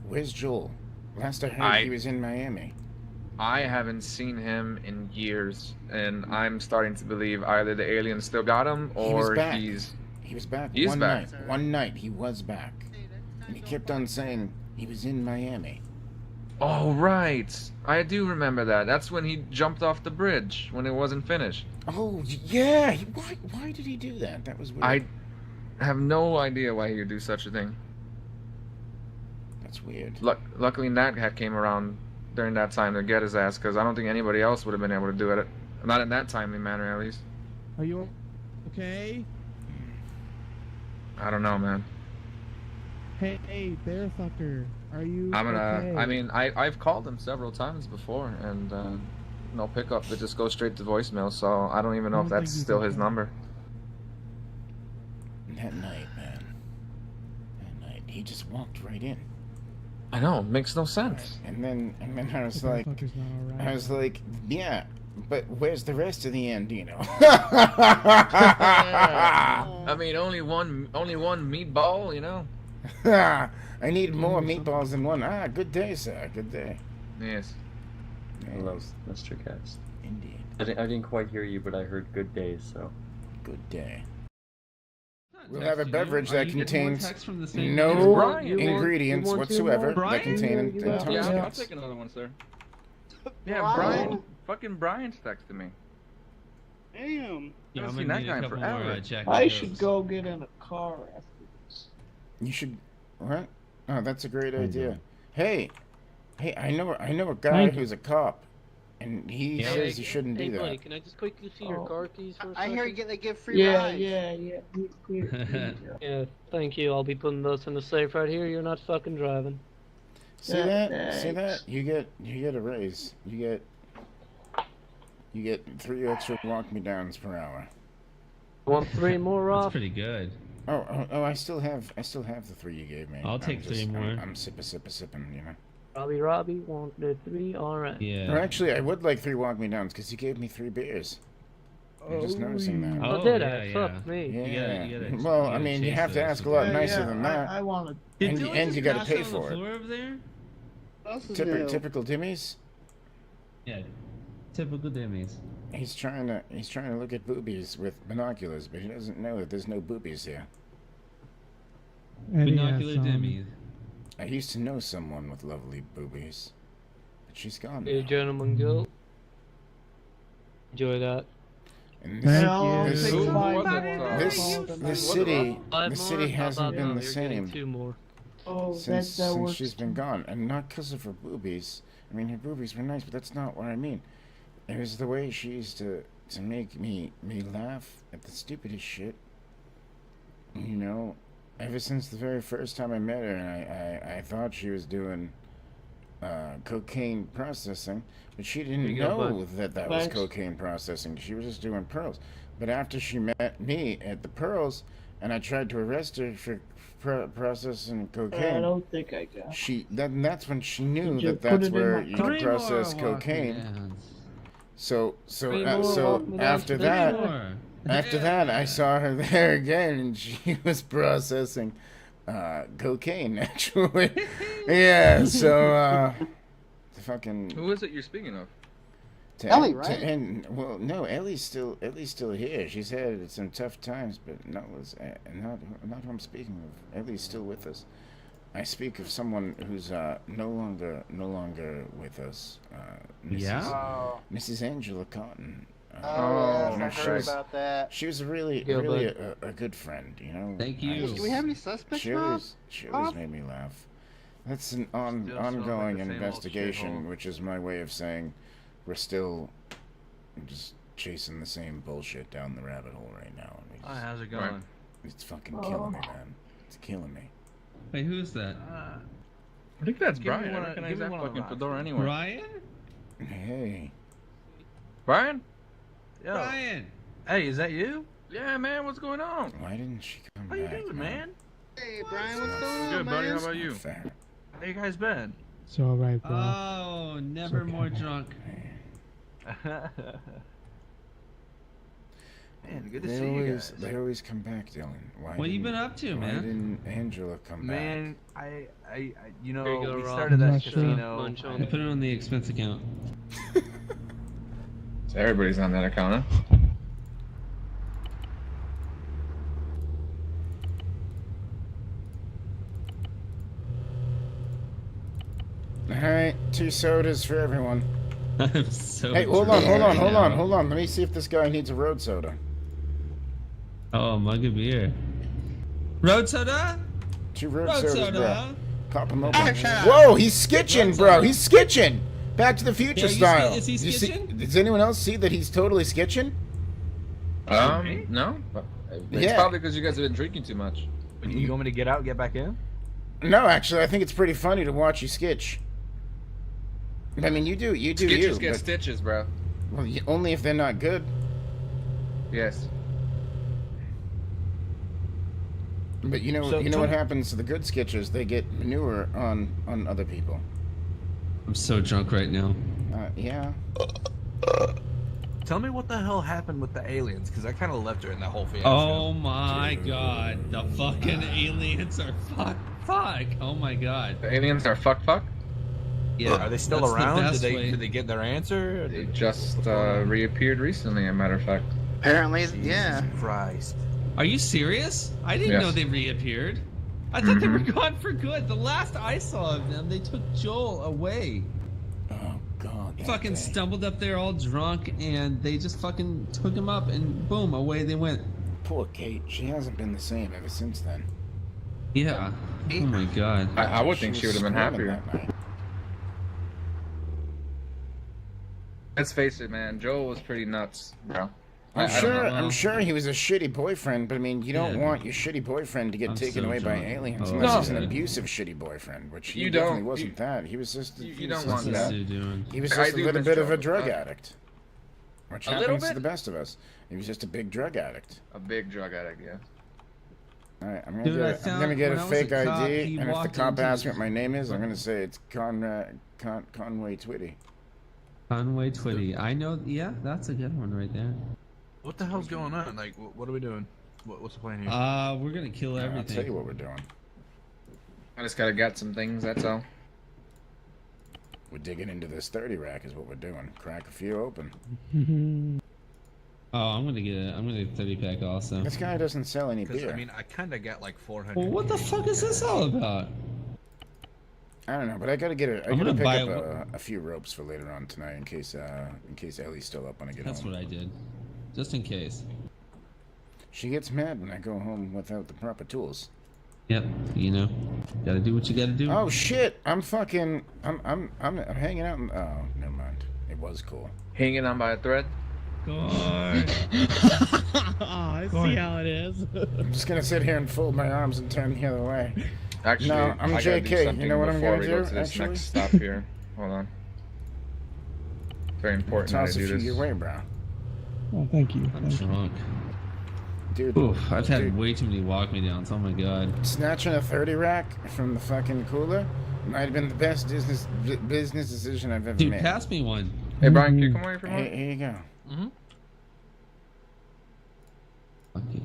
[SPEAKER 4] Where's Joel? Last I heard, he was in Miami.
[SPEAKER 3] I haven't seen him in years, and I'm starting to believe either the aliens still got him
[SPEAKER 4] He was
[SPEAKER 3] or
[SPEAKER 4] back.
[SPEAKER 3] he's
[SPEAKER 4] He was back
[SPEAKER 3] He's
[SPEAKER 4] one
[SPEAKER 3] back.
[SPEAKER 4] night. One night he was back. And he kept on saying he was in Miami.
[SPEAKER 3] Oh, right. I do remember that. That's when he jumped off the bridge when it wasn't finished.
[SPEAKER 4] Oh, yeah. Why did he do that? That was weird.
[SPEAKER 3] I have no idea why he would do such a thing.
[SPEAKER 4] That's weird.
[SPEAKER 3] Luckily, Nat had came around during that time to get his ass, because I don't think anybody else would have been able to do it. Not in that timely manner, at least.
[SPEAKER 10] Are you okay?
[SPEAKER 3] I don't know, man.
[SPEAKER 10] Hey, bear fucker. Are you
[SPEAKER 3] I'm gonna.
[SPEAKER 10] okay?
[SPEAKER 3] I mean, I've called him several times before, and no pickup. It just goes straight to voicemail. So I don't even know if that's still his number.
[SPEAKER 4] That night, man. That night, he just walked right in.
[SPEAKER 3] I know, makes no sense.
[SPEAKER 4] And then I was
[SPEAKER 10] The
[SPEAKER 4] like,
[SPEAKER 10] fucker's not alright.
[SPEAKER 4] I was like, yeah, but where's the rest of the Andino?
[SPEAKER 3] I mean, only one meatball, you know.
[SPEAKER 4] I need more meatballs than one. Ah, good day, sir. Good day.
[SPEAKER 3] Yes.
[SPEAKER 11] Hello, Mr. Katz.
[SPEAKER 4] Indeed.
[SPEAKER 11] I didn't quite hear you, but I heard good day, so.
[SPEAKER 4] Good day. We'll
[SPEAKER 2] Texting
[SPEAKER 4] have a
[SPEAKER 2] you.
[SPEAKER 4] beverage
[SPEAKER 2] Are
[SPEAKER 4] that
[SPEAKER 2] you getting more
[SPEAKER 4] contains
[SPEAKER 2] texts from the same
[SPEAKER 4] no
[SPEAKER 2] dude?
[SPEAKER 3] Brian.
[SPEAKER 4] ingredients
[SPEAKER 6] you want two
[SPEAKER 4] whatsoever
[SPEAKER 6] more?
[SPEAKER 4] that contain intoxicants.
[SPEAKER 3] Yeah, I'll take another one, sir. Yeah, Brian. Fucking Brian's texted me.
[SPEAKER 1] Damn.
[SPEAKER 2] Yeah,
[SPEAKER 3] Haven't
[SPEAKER 2] I'm
[SPEAKER 3] seen
[SPEAKER 2] gonna
[SPEAKER 3] that
[SPEAKER 2] need
[SPEAKER 3] guy
[SPEAKER 2] a
[SPEAKER 3] in
[SPEAKER 2] couple
[SPEAKER 3] forever.
[SPEAKER 2] more Jack
[SPEAKER 6] I
[SPEAKER 2] and
[SPEAKER 6] should
[SPEAKER 2] Jills.
[SPEAKER 6] go get in a car after this.
[SPEAKER 4] You should. What? Oh, that's a great idea. Hey, I know a guy
[SPEAKER 6] Thank you.
[SPEAKER 4] who's a cop, and he
[SPEAKER 2] Yeah.
[SPEAKER 4] says you shouldn't do that.
[SPEAKER 6] can I just quickly see your car keys for a
[SPEAKER 1] I
[SPEAKER 6] second?
[SPEAKER 1] hear they give free rides.
[SPEAKER 6] Yeah, thank you. I'll be putting those in the safe right here. You're not fucking driving.
[SPEAKER 4] See
[SPEAKER 6] Yeah,
[SPEAKER 4] that? See
[SPEAKER 6] thanks.
[SPEAKER 4] that? You get a raise. You get 3 extra walk me downs per hour.
[SPEAKER 6] Want 3 more
[SPEAKER 2] That's
[SPEAKER 6] off?
[SPEAKER 2] pretty good.
[SPEAKER 4] Oh! I still have the 3 you gave me.
[SPEAKER 2] I'll take 3 more.
[SPEAKER 4] I'm sipping, you know.
[SPEAKER 6] Robbie, want the 3? Alright.
[SPEAKER 2] Yeah.
[SPEAKER 4] Or actually, I would like 3 walk me downs because you gave me 3 beers. I'm just noticing that.
[SPEAKER 6] Oh, did
[SPEAKER 2] yeah,
[SPEAKER 6] I?
[SPEAKER 2] yeah.
[SPEAKER 6] Fuck me.
[SPEAKER 4] Yeah.
[SPEAKER 2] You gotta
[SPEAKER 4] Well,
[SPEAKER 2] you
[SPEAKER 4] I
[SPEAKER 2] gotta
[SPEAKER 4] mean, you
[SPEAKER 2] chase
[SPEAKER 4] have to
[SPEAKER 2] those
[SPEAKER 4] ask a
[SPEAKER 2] with
[SPEAKER 4] lot
[SPEAKER 2] that.
[SPEAKER 4] nicer than that.
[SPEAKER 6] I wanted.
[SPEAKER 2] Did
[SPEAKER 4] And-
[SPEAKER 2] Dylan
[SPEAKER 4] and
[SPEAKER 2] just
[SPEAKER 4] you gotta
[SPEAKER 2] pass
[SPEAKER 4] pay
[SPEAKER 2] out on
[SPEAKER 4] for
[SPEAKER 2] the
[SPEAKER 4] it.
[SPEAKER 2] floor over there?
[SPEAKER 1] What else is new?
[SPEAKER 4] Typical Timmy's.
[SPEAKER 2] Yeah. Typical dimmies.
[SPEAKER 4] He's trying to look at boobies with binoculars, but he doesn't know that there's no boobies here.
[SPEAKER 10] And he
[SPEAKER 2] Binocular
[SPEAKER 10] has some-
[SPEAKER 2] dimmies.
[SPEAKER 4] I used to know someone with lovely boobies, but she's gone
[SPEAKER 6] Hey,
[SPEAKER 4] now.
[SPEAKER 6] gentlemen, go. Enjoy that.
[SPEAKER 4] And
[SPEAKER 10] Thank
[SPEAKER 4] this,
[SPEAKER 10] you.
[SPEAKER 4] this city hasn't been the same
[SPEAKER 6] 2 more.
[SPEAKER 4] since she's been gone, and not because of her boobies. I mean, her boobies were nice, but that's not what I mean. It was the way she used to make me laugh at the stupidest shit. You know, ever since the very first time I met her, and I thought she was doing cocaine processing, but she didn't
[SPEAKER 6] Here you go,
[SPEAKER 4] know that was
[SPEAKER 6] Thanks.
[SPEAKER 4] cocaine processing. She was just doing pearls. But after she met me at the pearls, and I tried to arrest her for processing
[SPEAKER 6] I
[SPEAKER 4] cocaine,
[SPEAKER 6] don't think I got.
[SPEAKER 4] that's when she knew
[SPEAKER 6] Did you
[SPEAKER 4] that
[SPEAKER 6] put
[SPEAKER 4] that's
[SPEAKER 6] it in
[SPEAKER 4] where
[SPEAKER 6] my-
[SPEAKER 4] you
[SPEAKER 2] 3
[SPEAKER 4] process
[SPEAKER 2] more walking
[SPEAKER 4] cocaine.
[SPEAKER 2] downs.
[SPEAKER 4] So
[SPEAKER 2] More.
[SPEAKER 4] after that, I saw her there again, and she was processing cocaine, actually. Yeah. So fucking.
[SPEAKER 3] Who is it you're speaking of?
[SPEAKER 1] Ellie, right?
[SPEAKER 4] Well, no, Ellie's still here. She's had some tough times, but not who I'm speaking of. Ellie's still with us. I speak of someone who's no longer with us. Mrs. Angela Cotton.
[SPEAKER 1] I heard about that.
[SPEAKER 4] She was really a good friend, you know.
[SPEAKER 2] Thank you.
[SPEAKER 1] Do we have any suspects,
[SPEAKER 4] She always made me laugh. That's an ongoing investigation, which is my way of saying we're still just chasing the same bullshit down the rabbit hole right now.
[SPEAKER 12] Hi, how's it going?
[SPEAKER 4] It's fucking killing me, man. It's killing me.
[SPEAKER 2] Wait, who's that?
[SPEAKER 3] I think that's
[SPEAKER 12] Give me
[SPEAKER 3] Brian.
[SPEAKER 12] one
[SPEAKER 3] I
[SPEAKER 12] of-
[SPEAKER 3] recognize
[SPEAKER 12] give me
[SPEAKER 3] that
[SPEAKER 12] one of
[SPEAKER 3] fucking
[SPEAKER 12] the
[SPEAKER 3] fedora anywhere.
[SPEAKER 2] Brian?
[SPEAKER 4] Hey.
[SPEAKER 3] Brian?
[SPEAKER 12] Yo.
[SPEAKER 2] Brian!
[SPEAKER 12] Hey, is that you?
[SPEAKER 3] Yeah, man, what's going on?
[SPEAKER 4] Why didn't she come
[SPEAKER 12] How
[SPEAKER 4] back?
[SPEAKER 12] you doing, man?
[SPEAKER 1] Hey, Brian, what's going on,
[SPEAKER 3] Good, buddy.
[SPEAKER 1] man?
[SPEAKER 3] How about you?
[SPEAKER 4] Fair.
[SPEAKER 12] How you guys been?
[SPEAKER 10] It's alright, bro.
[SPEAKER 2] Oh, never more drunk.
[SPEAKER 12] Man, good to see you guys.
[SPEAKER 4] They always come back, Dylan.
[SPEAKER 2] What you been up to,
[SPEAKER 4] Why
[SPEAKER 2] man?
[SPEAKER 4] didn't Angela come back?
[SPEAKER 12] Man, I you know,
[SPEAKER 6] Here you go,
[SPEAKER 12] we
[SPEAKER 6] Rob.
[SPEAKER 12] started that
[SPEAKER 10] Not sure.
[SPEAKER 12] casino.
[SPEAKER 6] Munch on
[SPEAKER 2] I put it on the expense account.
[SPEAKER 3] So everybody's on that account, huh?
[SPEAKER 4] Alright, 2 sodas for everyone.
[SPEAKER 2] I'm so
[SPEAKER 4] Hey, hold
[SPEAKER 2] drunk right
[SPEAKER 4] on.
[SPEAKER 2] now.
[SPEAKER 4] Let me see if this guy needs a road soda.
[SPEAKER 2] Oh, mug of beer. Road soda?
[SPEAKER 4] 2 road
[SPEAKER 2] Road
[SPEAKER 4] sodas,
[SPEAKER 2] soda?
[SPEAKER 4] bro. Pop them open.
[SPEAKER 1] Ah, shut up.
[SPEAKER 4] Whoa, he's skitching,
[SPEAKER 2] Road
[SPEAKER 4] bro.
[SPEAKER 2] soda.
[SPEAKER 4] He's skitching. Back to the Future
[SPEAKER 2] Yeah,
[SPEAKER 4] style.
[SPEAKER 2] is he
[SPEAKER 4] You see-
[SPEAKER 2] skitching?
[SPEAKER 4] does anyone else see that he's totally skitching?
[SPEAKER 3] No. But it's
[SPEAKER 4] Yeah.
[SPEAKER 3] probably because you guys have been drinking too much.
[SPEAKER 12] You want me to get out and get back in?
[SPEAKER 4] No, actually, I think it's pretty funny to watch you skitch. I mean, you do
[SPEAKER 3] Skitches
[SPEAKER 4] you.
[SPEAKER 3] get
[SPEAKER 4] But,
[SPEAKER 3] stitches, bro.
[SPEAKER 4] well, only if they're not good.
[SPEAKER 3] Yes.
[SPEAKER 4] But you know,
[SPEAKER 12] So,
[SPEAKER 4] what
[SPEAKER 12] Tony-
[SPEAKER 4] happens to the good sketches? They get manure on other people.
[SPEAKER 2] I'm so drunk right now.
[SPEAKER 4] Yeah.
[SPEAKER 12] Tell me what the hell happened with the aliens, because I kind of left her in that whole fiasco.
[SPEAKER 2] Oh my god. The fucking aliens are fuck. Oh my god.
[SPEAKER 3] The aliens are fuck.
[SPEAKER 2] Yeah.
[SPEAKER 12] Are they still
[SPEAKER 2] that's the
[SPEAKER 12] around?
[SPEAKER 2] best way.
[SPEAKER 12] Did they get their answer? Or
[SPEAKER 3] They
[SPEAKER 12] did-
[SPEAKER 3] just reappeared recently, as a matter of fact.
[SPEAKER 1] Apparently,
[SPEAKER 12] Jesus
[SPEAKER 1] yeah.
[SPEAKER 12] Christ.
[SPEAKER 2] Are you serious? I didn't
[SPEAKER 3] Yes.
[SPEAKER 2] know they reappeared. I thought they were gone for good. The last I saw of them, they took Joel away.
[SPEAKER 4] Oh God. that
[SPEAKER 2] Fucking
[SPEAKER 4] day.
[SPEAKER 2] stumbled up there all drunk, and they just fucking took him up, and boom, away they went.
[SPEAKER 4] Poor Kate. She hasn't been the same ever since then.
[SPEAKER 2] Yeah. Oh my god.
[SPEAKER 3] I would think she would
[SPEAKER 4] was
[SPEAKER 3] have been
[SPEAKER 4] screaming
[SPEAKER 3] happier.
[SPEAKER 4] that night.
[SPEAKER 3] Let's face it, man. Joel was pretty nuts, bro.
[SPEAKER 4] I'm
[SPEAKER 3] I don't know.
[SPEAKER 4] I'm sure he was a shitty boyfriend, but I mean, you don't
[SPEAKER 2] Yeah.
[SPEAKER 4] want your shitty boyfriend to get
[SPEAKER 2] I'm
[SPEAKER 4] taken
[SPEAKER 2] so
[SPEAKER 4] away by
[SPEAKER 2] drunk.
[SPEAKER 4] aliens
[SPEAKER 2] Oh,
[SPEAKER 4] unless he's an
[SPEAKER 2] yeah.
[SPEAKER 4] abusive shitty boyfriend, which he
[SPEAKER 3] You
[SPEAKER 4] definitely
[SPEAKER 3] don't-
[SPEAKER 4] wasn't
[SPEAKER 3] you-
[SPEAKER 4] that. He was just
[SPEAKER 3] you
[SPEAKER 4] he
[SPEAKER 3] don't
[SPEAKER 4] was
[SPEAKER 3] want
[SPEAKER 4] just
[SPEAKER 2] What's
[SPEAKER 3] that.
[SPEAKER 2] this dude doing?
[SPEAKER 4] He was
[SPEAKER 3] I
[SPEAKER 4] just a
[SPEAKER 3] do
[SPEAKER 4] little
[SPEAKER 3] miss
[SPEAKER 4] bit of a
[SPEAKER 3] Joel,
[SPEAKER 4] drug
[SPEAKER 3] but-
[SPEAKER 4] addict, which
[SPEAKER 3] A little
[SPEAKER 4] happens to
[SPEAKER 3] bit?
[SPEAKER 4] the best of us. He was just a big drug addict.
[SPEAKER 3] A big drug addict, yeah.
[SPEAKER 4] All right, I'm
[SPEAKER 2] Dude, I
[SPEAKER 4] gonna
[SPEAKER 2] found-
[SPEAKER 4] get
[SPEAKER 2] when
[SPEAKER 4] a
[SPEAKER 2] I was a
[SPEAKER 4] fake
[SPEAKER 2] cop,
[SPEAKER 4] ID,
[SPEAKER 2] he
[SPEAKER 4] and if the
[SPEAKER 2] walked
[SPEAKER 4] cop
[SPEAKER 2] into
[SPEAKER 4] asks me
[SPEAKER 2] this-
[SPEAKER 4] what my name is, I'm gonna say it's Conway Twitty.
[SPEAKER 2] Conway Twitty. I know. Yeah, that's a good one right there.
[SPEAKER 12] What the hell's going on? Like, what are we doing? What's the plan here?
[SPEAKER 2] We're gonna kill
[SPEAKER 4] I'll tell you
[SPEAKER 2] everything.
[SPEAKER 4] what we're doing.
[SPEAKER 3] I just gotta get some things, that's all.
[SPEAKER 4] We're digging into this 30 rack, is what we're doing. Crack a few open.
[SPEAKER 2] Oh, I'm gonna get a 30 pack also.
[SPEAKER 4] This guy doesn't sell any
[SPEAKER 12] Because
[SPEAKER 4] beer.
[SPEAKER 12] I mean, I kind of got like 400.
[SPEAKER 2] Well, what the fuck is this all about?
[SPEAKER 4] I don't know, but I gotta get
[SPEAKER 2] I'm
[SPEAKER 4] gotta
[SPEAKER 2] gonna
[SPEAKER 4] pick
[SPEAKER 2] buy
[SPEAKER 4] up a few ropes for later on tonight in case Ellie's still up when I get
[SPEAKER 2] That's
[SPEAKER 4] home.
[SPEAKER 2] what I did, just in case.
[SPEAKER 4] She gets mad when I go home without the proper tools.
[SPEAKER 2] Yep, you know, gotta do what you gotta do.
[SPEAKER 4] Oh shit! I'm hanging out. Oh, never mind. It was cool.
[SPEAKER 3] Hanging on by a thread?
[SPEAKER 10] I see how it is.
[SPEAKER 4] I'm just gonna sit here and fold my arms and turn the other way.
[SPEAKER 3] Actually,
[SPEAKER 4] No, I'm
[SPEAKER 3] I gotta
[SPEAKER 4] JK,
[SPEAKER 3] do
[SPEAKER 4] you
[SPEAKER 3] something
[SPEAKER 4] know what I'm
[SPEAKER 3] before
[SPEAKER 4] gonna
[SPEAKER 3] we go
[SPEAKER 4] do,
[SPEAKER 3] to this
[SPEAKER 4] actually?
[SPEAKER 3] next stop here. Hold on. Very important that I
[SPEAKER 4] Toss a
[SPEAKER 3] do
[SPEAKER 4] few
[SPEAKER 3] this.
[SPEAKER 4] your way, bro.
[SPEAKER 10] Oh, thank you.
[SPEAKER 2] I'm drunk.
[SPEAKER 4] Dude,
[SPEAKER 2] Oof, I've had
[SPEAKER 4] dude,
[SPEAKER 2] way too many walk me downs. Oh my god.
[SPEAKER 4] snatching a 30 rack from the fucking cooler might have been the best business decision I've ever
[SPEAKER 2] Dude,
[SPEAKER 4] made.
[SPEAKER 2] pass me one.
[SPEAKER 3] Hey, Brian, can you come over here for a moment?
[SPEAKER 4] Here you go.
[SPEAKER 2] Mm-hmm.
[SPEAKER 13] Fuck yeah.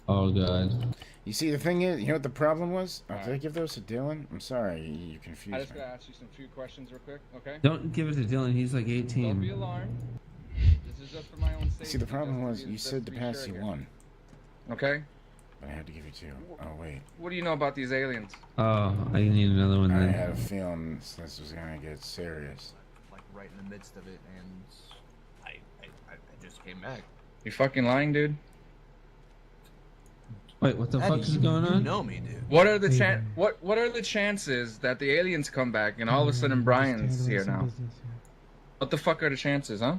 [SPEAKER 13] Oh god.
[SPEAKER 4] You see, the thing is, you know what the problem was? Did I give those to Dylan? I'm sorry, you confused
[SPEAKER 3] I just
[SPEAKER 4] me.
[SPEAKER 3] gotta ask you some few questions real quick, okay?
[SPEAKER 13] Don't give it to Dylan. He's like 18.
[SPEAKER 3] Don't be alarmed. This is just for my own safety.
[SPEAKER 4] See, the problem was, you
[SPEAKER 3] just
[SPEAKER 4] said
[SPEAKER 3] to
[SPEAKER 4] to
[SPEAKER 3] be
[SPEAKER 4] pass
[SPEAKER 3] sure
[SPEAKER 4] you
[SPEAKER 3] here.
[SPEAKER 4] one,
[SPEAKER 3] Okay?
[SPEAKER 4] but I had to give you two. Oh, wait.
[SPEAKER 3] What do you know about these aliens?
[SPEAKER 13] Oh, I need another one
[SPEAKER 4] I
[SPEAKER 13] then.
[SPEAKER 4] had a feeling this was gonna get serious.
[SPEAKER 12] Like right in the midst of it, and I just came back.
[SPEAKER 3] You fucking lying, dude?
[SPEAKER 13] Wait, what the
[SPEAKER 12] Eddie,
[SPEAKER 13] fuck is going
[SPEAKER 12] you
[SPEAKER 13] on?
[SPEAKER 12] know me, dude.
[SPEAKER 3] What are the what are the chances that the aliens come back and all of a sudden Brian's here now? What the fuck are the chances, huh?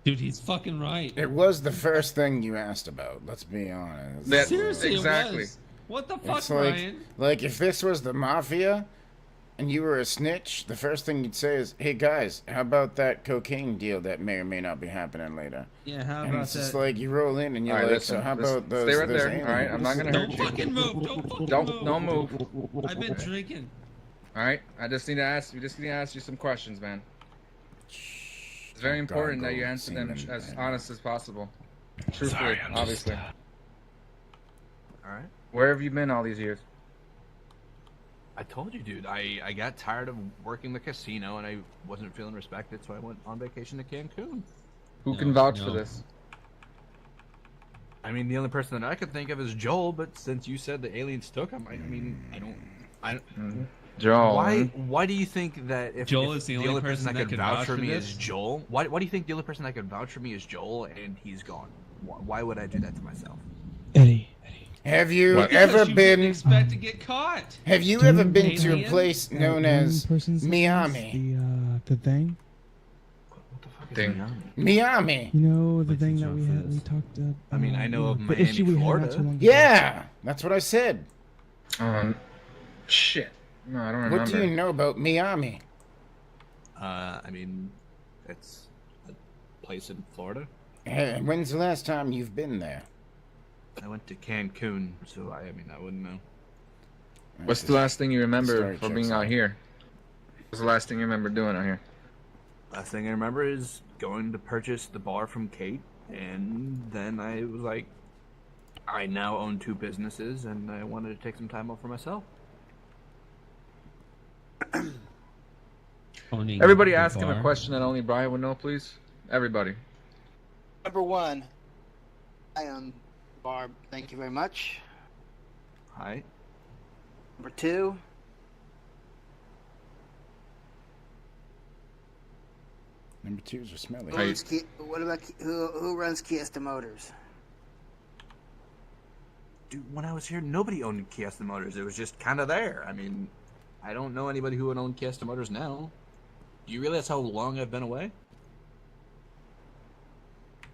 [SPEAKER 13] Dude, he's fucking right.
[SPEAKER 4] It was the first thing you asked about, let's be honest.
[SPEAKER 3] That-
[SPEAKER 13] Seriously,
[SPEAKER 3] exactly.
[SPEAKER 13] it was. What the fuck,
[SPEAKER 4] It's like,
[SPEAKER 13] Brian?
[SPEAKER 4] like if this was the mafia and you were a snitch, the first thing you'd say is, "Hey guys, how about that cocaine deal that may or may not be happening later?"
[SPEAKER 13] Yeah, how
[SPEAKER 4] And
[SPEAKER 13] about
[SPEAKER 4] it's just
[SPEAKER 13] that?
[SPEAKER 4] like you roll in and you're
[SPEAKER 3] All right,
[SPEAKER 4] like,
[SPEAKER 3] listen,
[SPEAKER 4] "So how
[SPEAKER 3] listen,
[SPEAKER 4] about those?"
[SPEAKER 3] stay right
[SPEAKER 4] those
[SPEAKER 3] there. All right, I'm not gonna hurt
[SPEAKER 13] Don't
[SPEAKER 3] you.
[SPEAKER 13] fucking move. Don't fucking
[SPEAKER 3] Don't
[SPEAKER 13] move.
[SPEAKER 3] no move.
[SPEAKER 13] I've been drinking.
[SPEAKER 3] All right, I just need to ask. We just need to ask you some questions, man. It's very important that you answer them as honest as possible. Truthfully, obviously.
[SPEAKER 12] All right.
[SPEAKER 3] Where have you been all these years?
[SPEAKER 12] I told you, dude. I got tired of working the casino and I wasn't feeling respected, so I went on vacation to Cancun.
[SPEAKER 3] Who can vouch for this?
[SPEAKER 12] I mean, the only person that I could think of is Joel, but since you said the aliens took him, I don't.
[SPEAKER 3] Joel.
[SPEAKER 12] Why do you think that if
[SPEAKER 2] Joel
[SPEAKER 12] if
[SPEAKER 2] is the only person that
[SPEAKER 12] could
[SPEAKER 2] could
[SPEAKER 12] vouch
[SPEAKER 2] vouch
[SPEAKER 12] for
[SPEAKER 2] for
[SPEAKER 12] me
[SPEAKER 2] this?
[SPEAKER 12] is Joel? Why do you think the only person that could vouch for me is Joel and he's gone? Why would I do that to myself?
[SPEAKER 5] Eddie.
[SPEAKER 4] Have you
[SPEAKER 3] What?
[SPEAKER 4] ever
[SPEAKER 2] Because you didn't
[SPEAKER 4] been?
[SPEAKER 2] expect to get caught.
[SPEAKER 4] Have you
[SPEAKER 5] Do
[SPEAKER 4] ever
[SPEAKER 5] you
[SPEAKER 4] been to a
[SPEAKER 2] alien?
[SPEAKER 4] place known as Miami?
[SPEAKER 5] The thing.
[SPEAKER 12] What the fuck is
[SPEAKER 3] Thing.
[SPEAKER 12] Miami?
[SPEAKER 4] Miami.
[SPEAKER 5] You know the
[SPEAKER 13] What's
[SPEAKER 5] thing
[SPEAKER 13] the
[SPEAKER 5] that
[SPEAKER 13] joke
[SPEAKER 5] we
[SPEAKER 13] for
[SPEAKER 5] had. We
[SPEAKER 13] this?
[SPEAKER 5] talked.
[SPEAKER 12] I mean, I know of
[SPEAKER 5] the
[SPEAKER 12] Miami,
[SPEAKER 5] issue we
[SPEAKER 12] Florida.
[SPEAKER 5] had not too long ago.
[SPEAKER 4] Yeah, that's what I said.
[SPEAKER 3] Shit. No, I don't remember.
[SPEAKER 4] What do you know about Miami?
[SPEAKER 12] I mean, it's a place in Florida.
[SPEAKER 4] Hey, when's the last time you've been there?
[SPEAKER 12] I went to Cancun, so I mean, I wouldn't know.
[SPEAKER 3] What's the last thing you remember
[SPEAKER 4] Story
[SPEAKER 3] for
[SPEAKER 4] checks
[SPEAKER 3] being out
[SPEAKER 4] out.
[SPEAKER 3] here? What's the last thing you remember doing out here?
[SPEAKER 12] Last thing I remember is going to purchase the bar from Kate, and then I was like, I now own 2 businesses, and I wanted to take some time off for myself.
[SPEAKER 13] Owning
[SPEAKER 3] Everybody
[SPEAKER 13] the
[SPEAKER 3] ask him a
[SPEAKER 13] bar.
[SPEAKER 3] question that only Brian would know, please. Everybody.
[SPEAKER 1] Number 1. I own Barb. Thank you very much.
[SPEAKER 12] Hi.
[SPEAKER 1] Number 2.
[SPEAKER 4] Number 2s are smelly.
[SPEAKER 1] What about who runs Kiesta Motors?
[SPEAKER 12] Dude, when I was here, nobody owned Kiesta Motors. It was just kind of there. I mean, I don't know anybody who would own Kiesta Motors now. Do you realize how long I've been away?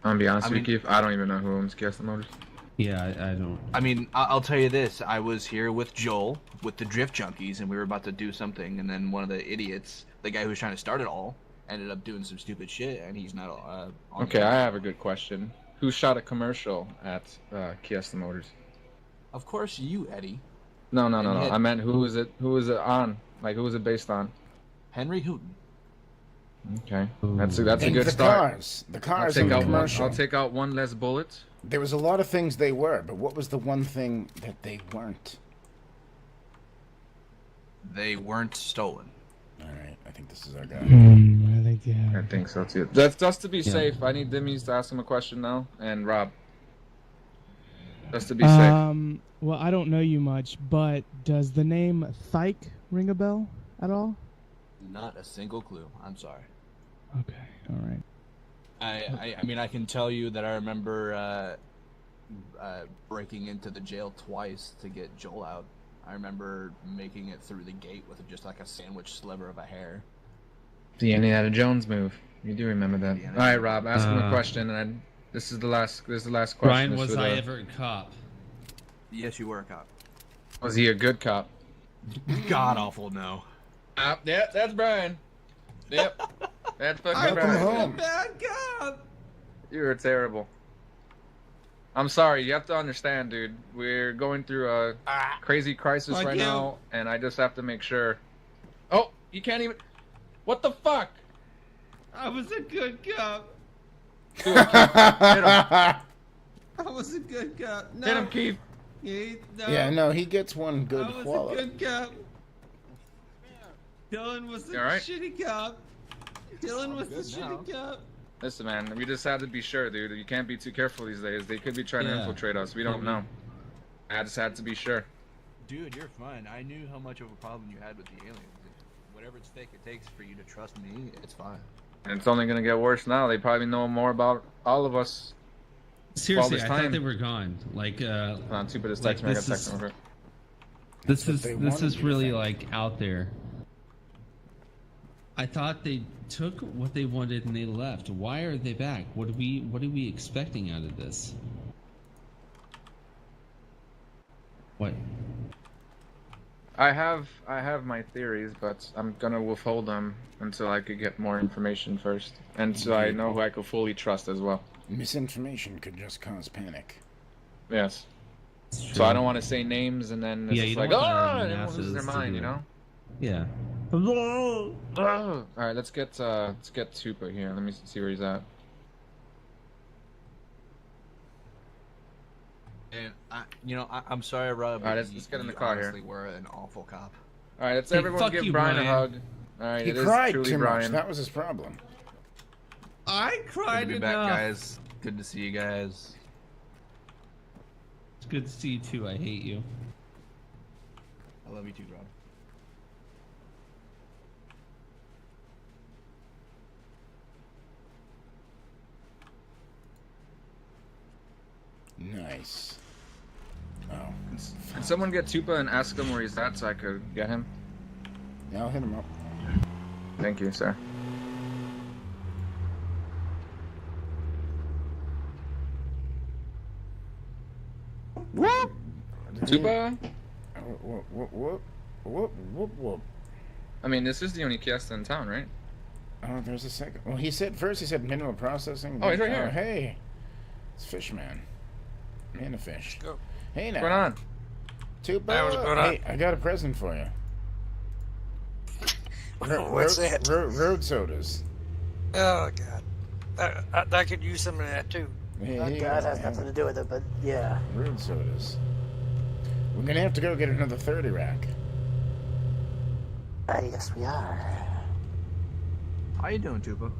[SPEAKER 3] I'm gonna be honest
[SPEAKER 12] I
[SPEAKER 3] with
[SPEAKER 12] mean-
[SPEAKER 3] you, Keith. I don't even know who owns Kiesta Motors.
[SPEAKER 13] Yeah, I don't.
[SPEAKER 12] I mean, I'll tell you this. I was here with Joel, with the Drift Junkies, and we were about to do something, and then one of the idiots, the guy who was trying to start it all, ended up doing some stupid shit, and he's not on
[SPEAKER 3] Okay,
[SPEAKER 12] the-
[SPEAKER 3] I have a good question. Who shot a commercial at Kiesta Motors?
[SPEAKER 12] Of course, you, Eddie.
[SPEAKER 3] No.
[SPEAKER 12] And he had-
[SPEAKER 3] I meant who is it? Who is it on? Like, who is it based on?
[SPEAKER 12] Henry Hooten.
[SPEAKER 3] Okay, that's a
[SPEAKER 4] And
[SPEAKER 3] good
[SPEAKER 4] the
[SPEAKER 3] start.
[SPEAKER 4] cars. The
[SPEAKER 3] I'll
[SPEAKER 4] cars
[SPEAKER 3] take
[SPEAKER 4] in the
[SPEAKER 3] out one.
[SPEAKER 4] commercial.
[SPEAKER 3] I'll take out one less bullet.
[SPEAKER 4] There was a lot of things they were, but what was the one thing that they weren't?
[SPEAKER 12] They weren't stolen.
[SPEAKER 4] All right, I think this is our guy.
[SPEAKER 5] I think yeah.
[SPEAKER 3] I think so too. Just to be
[SPEAKER 13] Yeah.
[SPEAKER 3] safe, I need Dimmies to ask him a question now, and Rob. Just to be safe.
[SPEAKER 10] Well, I don't know you much, but does the name Thyke ring a bell at all?
[SPEAKER 12] Not a single clue. I'm sorry.
[SPEAKER 10] Okay, all right.
[SPEAKER 12] I mean, I can tell you that I remember breaking into the jail twice to get Joel out. I remember making it through the gate with just like a sandwich sliver of a hair.
[SPEAKER 3] The Indiana Jones move. You do remember that. All right, Rob. Ask him a question, and this is the last. This is the last question.
[SPEAKER 2] Brian,
[SPEAKER 3] This
[SPEAKER 2] was
[SPEAKER 3] is
[SPEAKER 2] I
[SPEAKER 3] the-
[SPEAKER 2] ever a cop?
[SPEAKER 12] Yes, you were a cop.
[SPEAKER 3] Was he a good cop?
[SPEAKER 12] God awful no.
[SPEAKER 3] Yep, that's Brian. Yep, that's fucking
[SPEAKER 4] Welcome
[SPEAKER 3] Brian.
[SPEAKER 4] home.
[SPEAKER 2] Bad cop.
[SPEAKER 3] You were terrible. I'm sorry. You have to understand, dude. We're going through a crazy crisis
[SPEAKER 2] Fuck
[SPEAKER 3] right
[SPEAKER 2] you.
[SPEAKER 3] now, and I just have to make sure. Oh, you can't even. What the fuck?
[SPEAKER 13] I was a good cop.
[SPEAKER 3] Do it, Keith. Hit him.
[SPEAKER 13] I was a good cop. No.
[SPEAKER 3] Hit him, Keith.
[SPEAKER 13] No.
[SPEAKER 4] Yeah, no, he gets one good
[SPEAKER 13] I was
[SPEAKER 4] wallop.
[SPEAKER 13] a good cop. Dylan was the
[SPEAKER 3] You all right?
[SPEAKER 13] shitty cop. Dylan was the shitty cop.
[SPEAKER 3] Listen, man, we just had to be sure, dude. You can't be too careful these days. They could be trying to
[SPEAKER 13] Yeah.
[SPEAKER 3] infiltrate us. We don't know. I just had to be sure.
[SPEAKER 12] Dude, you're fine. I knew how much of a problem you had with the aliens. Whatever stake it takes for you to trust me, it's fine.
[SPEAKER 3] And it's only gonna get worse now. They probably know more about all of us.
[SPEAKER 13] Seriously,
[SPEAKER 3] this
[SPEAKER 13] I
[SPEAKER 3] time.
[SPEAKER 13] thought they were gone. Like,
[SPEAKER 3] Too bad it's
[SPEAKER 13] like,
[SPEAKER 3] text me. I got
[SPEAKER 13] this
[SPEAKER 3] text
[SPEAKER 13] is-
[SPEAKER 3] him over.
[SPEAKER 13] This is
[SPEAKER 4] they
[SPEAKER 13] this
[SPEAKER 4] wanted
[SPEAKER 13] is
[SPEAKER 4] you to
[SPEAKER 13] really
[SPEAKER 4] think.
[SPEAKER 13] like out there. I thought they took what they wanted and they left. Why are they back? What are we expecting out of this? What?
[SPEAKER 3] I have my theories, but I'm gonna withhold them until I could get more information first, and so I know who I could fully trust as well.
[SPEAKER 4] Misinformation could just cause panic.
[SPEAKER 3] Yes. So I don't want to say names and then it's
[SPEAKER 13] Yeah,
[SPEAKER 3] just
[SPEAKER 13] you
[SPEAKER 3] like,
[SPEAKER 13] don't
[SPEAKER 3] oh,
[SPEAKER 13] want the
[SPEAKER 3] everyone loses their
[SPEAKER 13] masses to
[SPEAKER 3] mind,
[SPEAKER 13] do
[SPEAKER 3] you
[SPEAKER 13] it.
[SPEAKER 3] know?
[SPEAKER 13] Yeah.
[SPEAKER 3] All right, let's get Tupa here. Let me see where he's at.
[SPEAKER 12] And I'm sorry, Rob.
[SPEAKER 3] All right, let's get in the car here.
[SPEAKER 12] Honestly, we're an awful cop.
[SPEAKER 3] All right, let's
[SPEAKER 13] Hey,
[SPEAKER 3] everyone
[SPEAKER 13] fuck
[SPEAKER 3] give
[SPEAKER 13] you,
[SPEAKER 3] Brian a
[SPEAKER 13] Brian.
[SPEAKER 3] hug. All right,
[SPEAKER 4] He
[SPEAKER 3] it is
[SPEAKER 4] cried
[SPEAKER 3] truly
[SPEAKER 4] too
[SPEAKER 3] Brian.
[SPEAKER 4] much. That was his problem.
[SPEAKER 13] I
[SPEAKER 12] Good
[SPEAKER 13] cried
[SPEAKER 12] to be
[SPEAKER 13] enough.
[SPEAKER 12] back, guys. Good to see you guys.
[SPEAKER 13] It's good to see you too. I hate you.
[SPEAKER 12] I love you too, Rob.
[SPEAKER 4] Nice. Oh.
[SPEAKER 3] Can someone get Tupa and ask him where he's at so I could get him?
[SPEAKER 4] Yeah, I'll hit him up.
[SPEAKER 3] Thank you, sir.
[SPEAKER 4] Whoop!
[SPEAKER 3] Tupa?
[SPEAKER 4] Whoop, whoop, whoop, whoop, whoop, whoop.
[SPEAKER 3] I mean, this is the only Kiesta in town, right?
[SPEAKER 4] Oh, there's a second. Well, he said minimal processing.
[SPEAKER 3] Oh, he's right here.
[SPEAKER 4] Hey. It's Fishman. Man of fish.
[SPEAKER 6] Go.
[SPEAKER 4] Hey now.
[SPEAKER 3] What's going on?
[SPEAKER 4] Tupa.
[SPEAKER 6] Hey, what's going on?
[SPEAKER 4] Hey, I got a present for you.
[SPEAKER 6] What's that?
[SPEAKER 4] Road sodas.
[SPEAKER 6] Oh God, I could use some of that too.
[SPEAKER 4] Hey,
[SPEAKER 14] Oh, God has nothing to do with it, but yeah.
[SPEAKER 4] Road sodas. We're gonna have to go get another 30 rack.
[SPEAKER 14] Yes, we are.
[SPEAKER 12] How you doing, Tupa?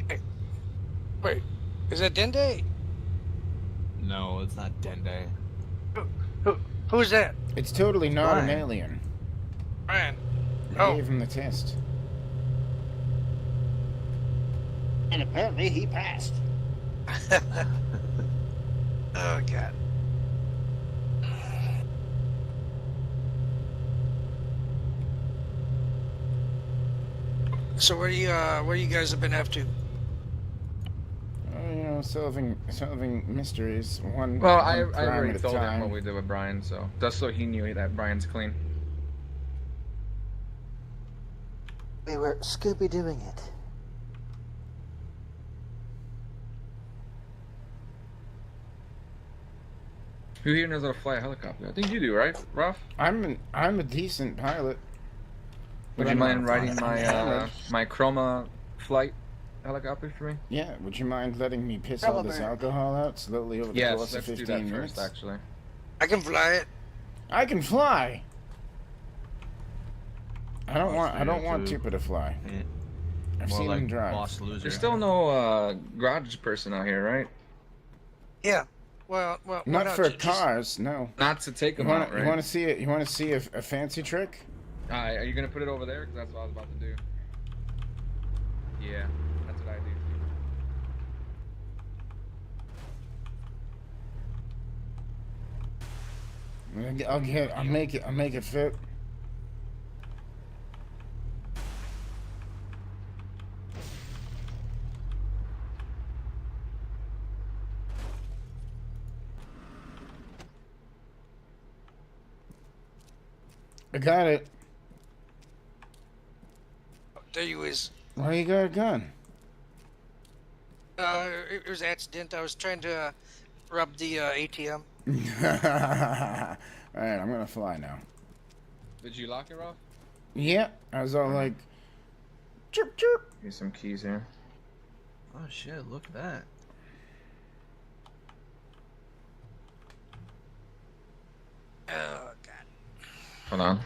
[SPEAKER 6] Hey, wait, is that Dende?
[SPEAKER 12] No, it's not Dende.
[SPEAKER 6] Who's that?
[SPEAKER 4] It's totally not
[SPEAKER 12] Brian.
[SPEAKER 4] an alien.
[SPEAKER 6] Brian.
[SPEAKER 4] I gave him the test.
[SPEAKER 14] And apparently he passed.
[SPEAKER 6] Oh God. So what do you guys have been up to?
[SPEAKER 4] You know, solving mysteries. One.
[SPEAKER 3] Well,
[SPEAKER 4] one
[SPEAKER 3] I
[SPEAKER 4] crime
[SPEAKER 3] already
[SPEAKER 4] at a
[SPEAKER 3] told him
[SPEAKER 4] time.
[SPEAKER 3] what we did with Brian, so just so he knew that Brian's clean.
[SPEAKER 14] We were Scooby-Dooing it.
[SPEAKER 3] Who here knows how to fly a helicopter? I think you do, right, Ruff?
[SPEAKER 4] I'm a decent pilot.
[SPEAKER 3] Would
[SPEAKER 4] but
[SPEAKER 3] you
[SPEAKER 4] I'm
[SPEAKER 3] mind
[SPEAKER 4] not
[SPEAKER 3] riding
[SPEAKER 4] flying.
[SPEAKER 3] my my Chroma flight helicopter for me?
[SPEAKER 4] Yeah, would you mind letting me piss all this alcohol out slowly over the
[SPEAKER 3] Yes,
[SPEAKER 4] course of
[SPEAKER 3] let's
[SPEAKER 4] 15
[SPEAKER 3] do that
[SPEAKER 4] minutes?
[SPEAKER 3] first, actually.
[SPEAKER 6] I can fly it.
[SPEAKER 4] I can fly. I don't
[SPEAKER 12] Boss
[SPEAKER 4] want
[SPEAKER 12] loser,
[SPEAKER 4] Tupa to fly.
[SPEAKER 12] Yeah.
[SPEAKER 4] I've
[SPEAKER 12] More
[SPEAKER 4] seen
[SPEAKER 12] like
[SPEAKER 4] him drive.
[SPEAKER 12] boss loser.
[SPEAKER 3] There's still no garage person out here, right?
[SPEAKER 6] Yeah. Well.
[SPEAKER 4] Not for cars, no.
[SPEAKER 3] Not to take
[SPEAKER 4] You
[SPEAKER 3] them
[SPEAKER 4] want
[SPEAKER 3] out, right?
[SPEAKER 4] You want to see it? You want to see a fancy trick?
[SPEAKER 3] Are you gonna put it over there? Because that's what I was about to do. Yeah, that's what I do.
[SPEAKER 4] I'll make it fit. I got it.
[SPEAKER 6] There you is.
[SPEAKER 4] Why you got a gun?
[SPEAKER 6] It was an accident. I was trying to rob the ATM.
[SPEAKER 4] Alright, I'm gonna fly now.
[SPEAKER 3] Did you lock it off?
[SPEAKER 4] Yeah, I was all like, chirp, chirp.
[SPEAKER 3] Here's some keys here.
[SPEAKER 12] Oh shit! Look at that.
[SPEAKER 14] Oh, God.
[SPEAKER 3] Hold on.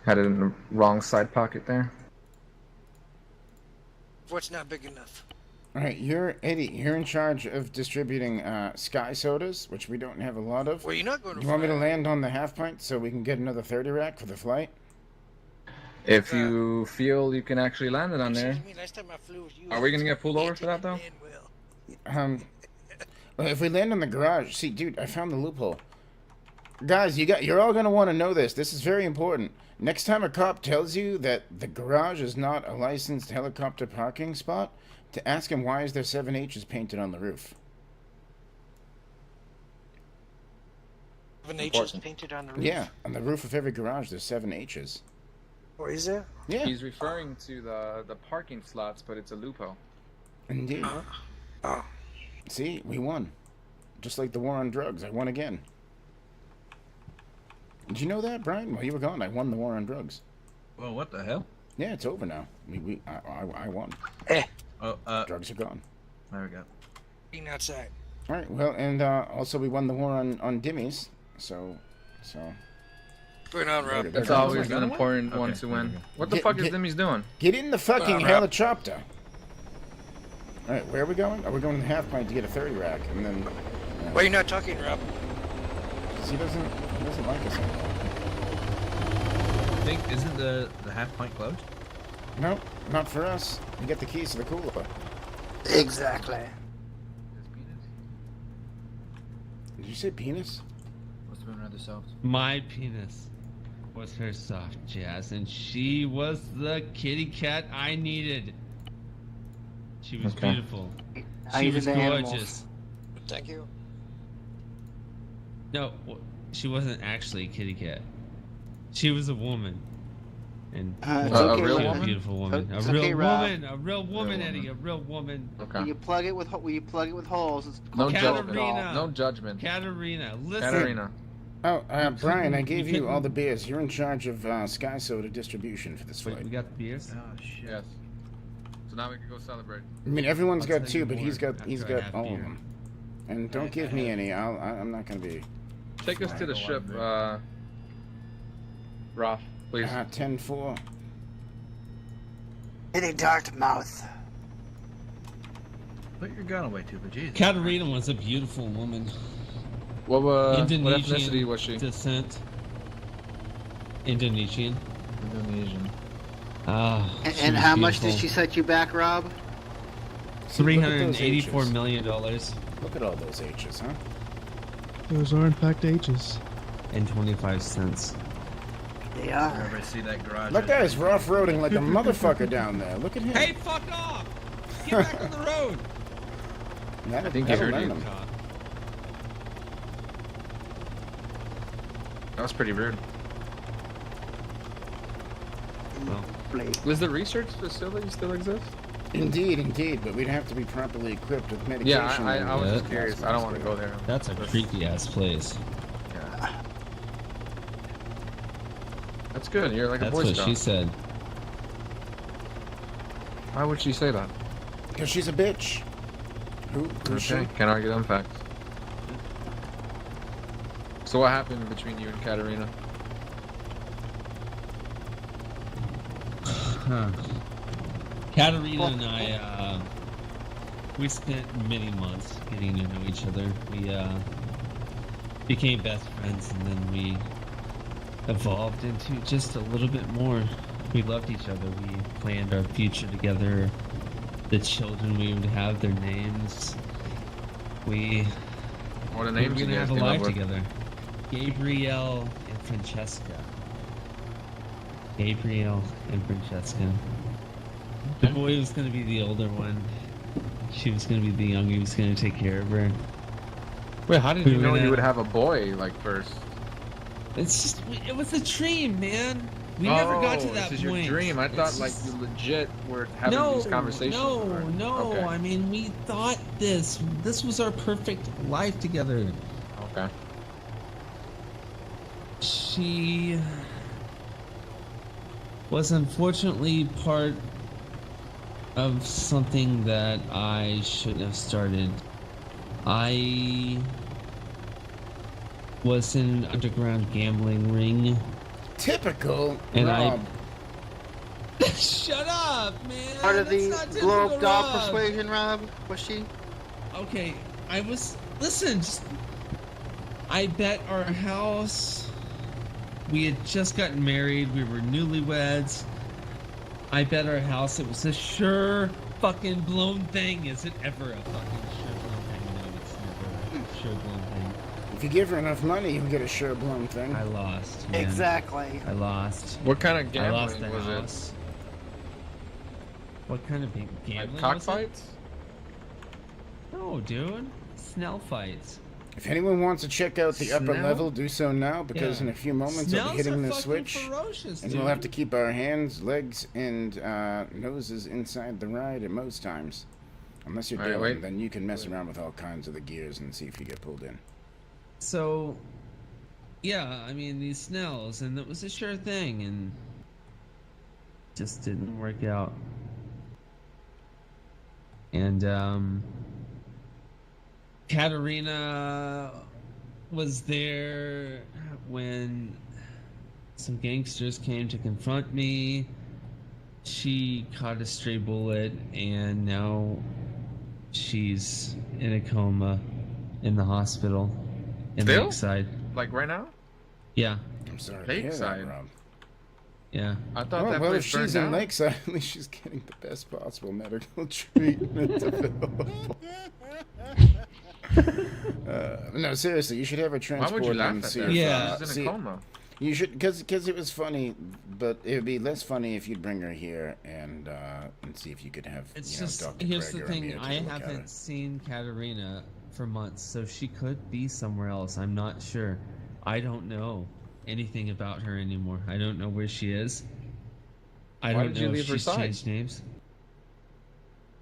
[SPEAKER 3] Had it in the wrong side pocket there.
[SPEAKER 14] What's not big enough?
[SPEAKER 4] All right, you're Eddie. You're in charge of distributing Sky sodas, which we don't have a lot of.
[SPEAKER 14] Well, you're not going to
[SPEAKER 4] You want me to land on the half pint so we can get another 30 rack for the flight?
[SPEAKER 3] If you feel you can actually land it on there.
[SPEAKER 14] Last time I flew with you,
[SPEAKER 3] Are we gonna get pulled over for that though?
[SPEAKER 4] Well, if we land on the garage, see, dude, I found the loophole. Guys, you're all gonna want to know this. This is very important. Next time a cop tells you that the garage is not a licensed helicopter parking spot, to ask him why is there 7 H's painted on the roof.
[SPEAKER 14] 7 H's painted on the roof?
[SPEAKER 4] Yeah, on the roof of every garage there's 7 H's.
[SPEAKER 14] Or is there?
[SPEAKER 4] Yeah.
[SPEAKER 3] He's referring to the parking slots, but it's a loophole.
[SPEAKER 4] Indeed.
[SPEAKER 14] Oh.
[SPEAKER 4] See, we won. Just like the war on drugs, I won again. Did you know that, Brian? While you were gone, I won the war on drugs.
[SPEAKER 12] Well, what the hell?
[SPEAKER 4] Yeah, it's over now. I won.
[SPEAKER 12] Drugs
[SPEAKER 4] are gone.
[SPEAKER 12] There we go.
[SPEAKER 14] Being outside.
[SPEAKER 4] All right. Well, and also we won the war on dimmies. So.
[SPEAKER 14] Going on, Rob.
[SPEAKER 3] That's always an important one to win. What the fuck is Dimmy's doing?
[SPEAKER 4] Get in the fucking
[SPEAKER 14] Rob.
[SPEAKER 4] helicopter. All right, where are we going? Are we going to the half pint to get a 30 rack, and then?
[SPEAKER 14] Why are you not talking, Rob?
[SPEAKER 4] Because he doesn't like us anymore.
[SPEAKER 12] I think isn't the half pint closed?
[SPEAKER 4] No, not for us. We get the keys to the cooler.
[SPEAKER 14] Exactly.
[SPEAKER 4] Did you say penis?
[SPEAKER 12] Must have been rather soft.
[SPEAKER 13] My penis was her soft jazz, and she was the kitty cat I needed. She was beautiful. She was gorgeous.
[SPEAKER 14] Thank you.
[SPEAKER 13] No, she wasn't actually a kitty cat. She was a woman. And
[SPEAKER 1] okay,
[SPEAKER 3] real
[SPEAKER 13] she was
[SPEAKER 3] woman?
[SPEAKER 13] a beautiful woman.
[SPEAKER 1] It's
[SPEAKER 13] A real
[SPEAKER 1] okay, Rob.
[SPEAKER 13] woman. A real woman, Eddie. A real woman.
[SPEAKER 3] Okay.
[SPEAKER 1] When you plug it with holes, it's
[SPEAKER 3] No
[SPEAKER 1] called
[SPEAKER 3] judgment. No judgment.
[SPEAKER 13] Katarina, listen.
[SPEAKER 3] Katarina.
[SPEAKER 4] Oh, Brian, I gave you all the beers. You're in charge of Sky Soda distribution for this
[SPEAKER 13] Wait,
[SPEAKER 4] flight.
[SPEAKER 13] we got the beers?
[SPEAKER 12] Oh shit.
[SPEAKER 3] Yes. So now we can go celebrate.
[SPEAKER 4] I mean, everyone's
[SPEAKER 13] I'll
[SPEAKER 4] got
[SPEAKER 13] tell you
[SPEAKER 4] 2, but he's
[SPEAKER 13] more
[SPEAKER 4] got
[SPEAKER 13] after I have
[SPEAKER 4] all
[SPEAKER 13] beer.
[SPEAKER 4] of them. And don't give me any. I'm not gonna be.
[SPEAKER 3] Take us to the ship, Roth, please.
[SPEAKER 4] 10-4.
[SPEAKER 14] Hitting Dartmouth.
[SPEAKER 12] Put your gun away, too, but Jesus.
[SPEAKER 13] Katarina was a beautiful woman.
[SPEAKER 3] What
[SPEAKER 13] Indonesian
[SPEAKER 3] ethnicity was she?
[SPEAKER 13] Descent. Indonesian.
[SPEAKER 3] Indonesian.
[SPEAKER 13] Ah.
[SPEAKER 1] And how much did she set you back, Rob?
[SPEAKER 13] $384 million.
[SPEAKER 4] Look at all those H's, huh?
[SPEAKER 10] Those are in fact H's.
[SPEAKER 13] And 25 cents.
[SPEAKER 14] They are.
[SPEAKER 12] Everybody see that garage?
[SPEAKER 4] That guy's rough-roading like a motherfucker down there. Look at him.
[SPEAKER 13] Hey, fuck off! Get back on the road!
[SPEAKER 4] I
[SPEAKER 3] think he heard you. That was pretty rude.
[SPEAKER 13] Well,
[SPEAKER 3] Does the research facility still exist?
[SPEAKER 4] Indeed, but we'd have to be properly equipped with medication.
[SPEAKER 3] Yeah, I was just curious. I don't want to go there.
[SPEAKER 13] that's a creepy ass place.
[SPEAKER 3] Yeah. That's good. You're like
[SPEAKER 13] That's
[SPEAKER 3] a Boy
[SPEAKER 13] what
[SPEAKER 3] Scout.
[SPEAKER 13] she said.
[SPEAKER 3] Why would she say that?
[SPEAKER 4] Because she's a bitch. Who's she?
[SPEAKER 3] Okay, can't argue them facts. So what happened between you and Katarina?
[SPEAKER 13] Katarina and I, we spent many months getting to know each other. We became best friends, and then we evolved into just a little bit more. We loved each other. We planned our future together. The children we would have, their names.
[SPEAKER 3] What are
[SPEAKER 13] We were
[SPEAKER 3] names you
[SPEAKER 13] gonna
[SPEAKER 3] guys
[SPEAKER 13] have a
[SPEAKER 3] came up
[SPEAKER 13] life
[SPEAKER 3] with?
[SPEAKER 13] together. Gabrielle and Francesca. Gabrielle and Francesca. The boy was gonna be the older one. She was gonna be the young. He was gonna take care of her.
[SPEAKER 3] Wait, how did
[SPEAKER 13] We
[SPEAKER 3] you
[SPEAKER 13] were
[SPEAKER 3] know
[SPEAKER 13] gonna-
[SPEAKER 3] you would have a boy like first?
[SPEAKER 13] It's just, it was a dream, man. We never got to that
[SPEAKER 3] this is
[SPEAKER 13] point.
[SPEAKER 3] your dream. I
[SPEAKER 13] It's
[SPEAKER 3] thought like
[SPEAKER 13] just-
[SPEAKER 3] you legit were having these conversations. with her. Okay.
[SPEAKER 13] I mean, we thought this was our perfect life together.
[SPEAKER 3] Okay.
[SPEAKER 13] was unfortunately part of something that I shouldn't have started. I was in an underground gambling ring.
[SPEAKER 4] Typical
[SPEAKER 13] And
[SPEAKER 4] Rob.
[SPEAKER 13] Shut up, man!
[SPEAKER 1] Part of
[SPEAKER 13] That's
[SPEAKER 1] the
[SPEAKER 13] not typical
[SPEAKER 1] globe doll
[SPEAKER 13] Rob.
[SPEAKER 1] persuasion, Rob? Was she?
[SPEAKER 13] Okay, listen, I bet our house, we had just gotten married, we were newlyweds. I bet our house, it was a sure fucking blown thing. Is it ever a fucking sure blown thing? No, it's never a sure blown thing.
[SPEAKER 4] If you give her enough money, you can get a sure blown thing.
[SPEAKER 13] I lost, man.
[SPEAKER 1] Exactly.
[SPEAKER 13] I lost.
[SPEAKER 3] What kind of
[SPEAKER 13] I lost
[SPEAKER 3] gambling
[SPEAKER 13] the
[SPEAKER 3] was
[SPEAKER 13] house. What kind of gambling
[SPEAKER 3] Like
[SPEAKER 13] was
[SPEAKER 3] cockfights?
[SPEAKER 13] it? No, dude. Snell fights.
[SPEAKER 4] If anyone wants to check out the upper
[SPEAKER 13] Snell?
[SPEAKER 4] level, do so now, because
[SPEAKER 13] Yeah.
[SPEAKER 4] in a few moments I'll
[SPEAKER 13] Snells
[SPEAKER 4] be hitting
[SPEAKER 13] are
[SPEAKER 4] the
[SPEAKER 13] fucking
[SPEAKER 4] switch.
[SPEAKER 13] ferocious,
[SPEAKER 4] And
[SPEAKER 13] dude.
[SPEAKER 4] we'll have to keep our hands, legs, and noses inside the ride at most times. Unless you're
[SPEAKER 3] Alright,
[SPEAKER 4] Dylan,
[SPEAKER 3] wait.
[SPEAKER 4] then you can mess around with all kinds of the gears and see if you get pulled in.
[SPEAKER 13] So, yeah, I mean, these Snells, and it was a sure thing, and just didn't work out. And, Katarina was there when some gangsters came to confront me. She caught a stray bullet, and now she's in a coma in the hospital in
[SPEAKER 3] Still?
[SPEAKER 13] Lakeside.
[SPEAKER 3] Like right now?
[SPEAKER 13] Yeah.
[SPEAKER 4] I'm sorry to hear that,
[SPEAKER 3] Lakeside.
[SPEAKER 4] Rob.
[SPEAKER 13] Yeah.
[SPEAKER 3] I thought that
[SPEAKER 4] Well,
[SPEAKER 3] place
[SPEAKER 4] if
[SPEAKER 3] burned
[SPEAKER 4] she's in
[SPEAKER 3] down.
[SPEAKER 4] Lakeside, at least she's getting the best possible medical treatment available. No, seriously, you should have her
[SPEAKER 3] Why
[SPEAKER 4] transported
[SPEAKER 3] would you laugh
[SPEAKER 4] and
[SPEAKER 3] at
[SPEAKER 4] see
[SPEAKER 3] that?
[SPEAKER 4] if,
[SPEAKER 13] Yeah.
[SPEAKER 3] She's in
[SPEAKER 4] see-
[SPEAKER 3] a coma.
[SPEAKER 4] You should, because it was funny, but it would be less funny if you'd bring her here and see if you could have,
[SPEAKER 13] It's
[SPEAKER 4] you know,
[SPEAKER 13] just,
[SPEAKER 4] Dr.
[SPEAKER 13] here's
[SPEAKER 4] Gregor
[SPEAKER 13] the
[SPEAKER 4] and me
[SPEAKER 13] thing,
[SPEAKER 4] to
[SPEAKER 13] I
[SPEAKER 4] look at her.
[SPEAKER 13] haven't seen Katarina for months, so she could be somewhere else. I'm not sure. I don't know anything about her anymore. I don't know where she is. I
[SPEAKER 3] Why
[SPEAKER 13] don't
[SPEAKER 3] did you
[SPEAKER 13] know if
[SPEAKER 3] leave her
[SPEAKER 13] she's
[SPEAKER 3] side?
[SPEAKER 13] changed names.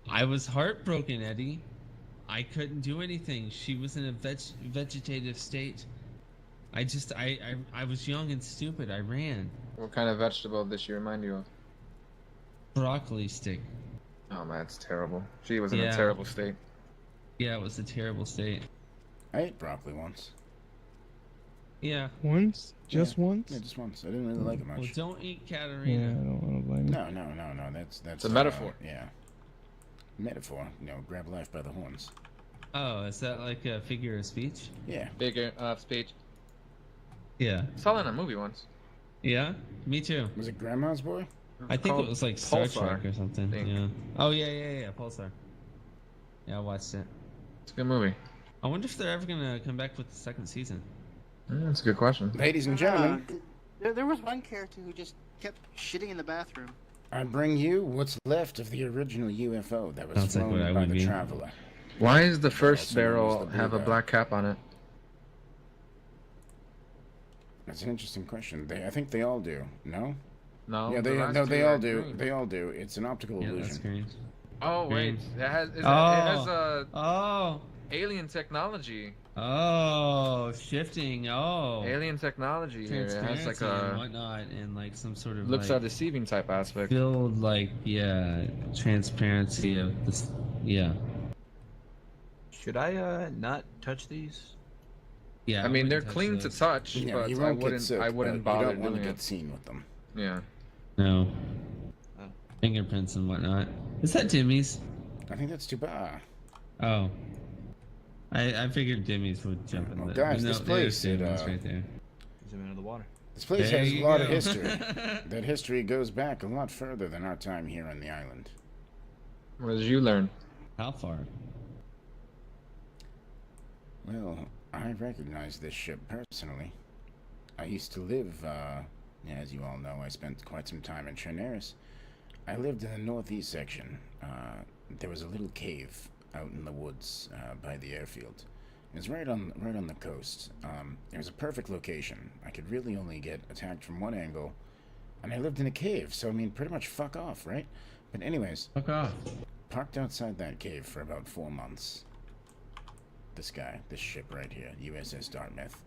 [SPEAKER 13] I was heartbroken, Eddie. I couldn't do anything. She was in a vegetative state. I was young and stupid. I ran.
[SPEAKER 3] What kind of vegetable did she remind you of?
[SPEAKER 13] Broccoli stick.
[SPEAKER 3] Oh man, it's terrible. She was in
[SPEAKER 13] Yeah.
[SPEAKER 3] a terrible state.
[SPEAKER 13] Yeah, it was a terrible state.
[SPEAKER 4] I ate broccoli once.
[SPEAKER 13] Yeah.
[SPEAKER 10] Once? Just
[SPEAKER 4] Yeah.
[SPEAKER 10] once?
[SPEAKER 4] Yeah, just once. I didn't really like it much.
[SPEAKER 13] Well, don't eat
[SPEAKER 10] Yeah, I
[SPEAKER 13] Katarina.
[SPEAKER 10] don't want to blame you.
[SPEAKER 4] No. That's
[SPEAKER 3] It's a metaphor.
[SPEAKER 4] Yeah. Metaphor. You know, grab life by the horns.
[SPEAKER 13] Oh, is that like a figure of speech?
[SPEAKER 4] Yeah.
[SPEAKER 3] Figure of speech.
[SPEAKER 13] Yeah.
[SPEAKER 3] Saw that in a movie once.
[SPEAKER 13] Yeah? Me too.
[SPEAKER 4] Was it Grandma's Boy?
[SPEAKER 13] I think it
[SPEAKER 3] Called
[SPEAKER 13] was like Star
[SPEAKER 3] Pulsar,
[SPEAKER 13] Trek or something.
[SPEAKER 3] think.
[SPEAKER 13] Yeah. Oh, yeah. Pulsar. Yeah, I watched it.
[SPEAKER 3] It's a good movie.
[SPEAKER 13] I wonder if they're ever gonna come back with the second season.
[SPEAKER 3] That's a good question.
[SPEAKER 4] Ladies and gentlemen,
[SPEAKER 1] There was one character who just kept shitting in the bathroom.
[SPEAKER 4] I bring you what's left of the original UFO that was
[SPEAKER 13] Sounds like what I
[SPEAKER 4] flown by
[SPEAKER 13] would
[SPEAKER 4] the
[SPEAKER 13] be.
[SPEAKER 4] Traveler.
[SPEAKER 3] Why is the first
[SPEAKER 4] Also known as
[SPEAKER 3] barrel
[SPEAKER 4] the blue
[SPEAKER 3] have a
[SPEAKER 4] guy.
[SPEAKER 3] black cap on it?
[SPEAKER 4] That's an interesting question. I think they all do. No?
[SPEAKER 3] No.
[SPEAKER 4] Yeah,
[SPEAKER 3] the last
[SPEAKER 4] they
[SPEAKER 3] two
[SPEAKER 4] all
[SPEAKER 3] are
[SPEAKER 4] do.
[SPEAKER 3] green.
[SPEAKER 4] They all do. It's an optical
[SPEAKER 13] Yeah, that's
[SPEAKER 4] illusion.
[SPEAKER 13] green.
[SPEAKER 3] Oh wait,
[SPEAKER 13] Green.
[SPEAKER 3] it has
[SPEAKER 13] Oh.
[SPEAKER 3] a
[SPEAKER 13] Oh.
[SPEAKER 3] alien technology.
[SPEAKER 13] Oh, shifting. Oh.
[SPEAKER 3] Alien technology here. It has like
[SPEAKER 13] Transparency and
[SPEAKER 3] a
[SPEAKER 13] whatnot, and like some sort of
[SPEAKER 3] looks
[SPEAKER 13] like
[SPEAKER 3] are deceiving type aspect.
[SPEAKER 13] build like transparency of this. Yeah.
[SPEAKER 12] Should I not touch these?
[SPEAKER 13] Yeah.
[SPEAKER 3] I mean,
[SPEAKER 13] wouldn't
[SPEAKER 3] they're
[SPEAKER 13] touch
[SPEAKER 3] clean
[SPEAKER 13] those.
[SPEAKER 3] to touch,
[SPEAKER 4] Yeah,
[SPEAKER 3] but
[SPEAKER 4] you
[SPEAKER 3] I
[SPEAKER 4] won't get
[SPEAKER 3] wouldn't.
[SPEAKER 4] sick,
[SPEAKER 3] I wouldn't
[SPEAKER 4] but you
[SPEAKER 3] bother
[SPEAKER 4] don't want to
[SPEAKER 3] doing
[SPEAKER 4] get
[SPEAKER 3] it.
[SPEAKER 4] seen with them.
[SPEAKER 3] Yeah.
[SPEAKER 13] No.
[SPEAKER 12] Oh.
[SPEAKER 13] Fingerprints and whatnot. Is that Jimmy's?
[SPEAKER 4] I think that's too bad.
[SPEAKER 13] Oh. I figured Jimmy's would jump in
[SPEAKER 4] Well,
[SPEAKER 13] the
[SPEAKER 4] guys,
[SPEAKER 13] no,
[SPEAKER 4] this
[SPEAKER 13] there's
[SPEAKER 4] place, it,
[SPEAKER 13] Jimmy's right there.
[SPEAKER 12] Zoom into the water.
[SPEAKER 4] This place
[SPEAKER 13] There
[SPEAKER 4] has a
[SPEAKER 13] you
[SPEAKER 4] lot of
[SPEAKER 13] go.
[SPEAKER 4] history. That history goes back a lot further than our time here on the island.
[SPEAKER 3] What did you learn?
[SPEAKER 13] How far?
[SPEAKER 4] Well, I recognize this ship personally. I used to live, as you all know, I spent quite some time in Treneris. I lived in the northeast section. There was a little cave out in the woods by the airfield. It was right on the coast. It was a perfect location. I could really only get attacked from one angle, and I lived in a cave, so I mean, pretty much fuck off, right? But anyways,
[SPEAKER 13] Fuck off.
[SPEAKER 4] parked outside that cave for about 4 months. This ship right here, USS Dartmouth,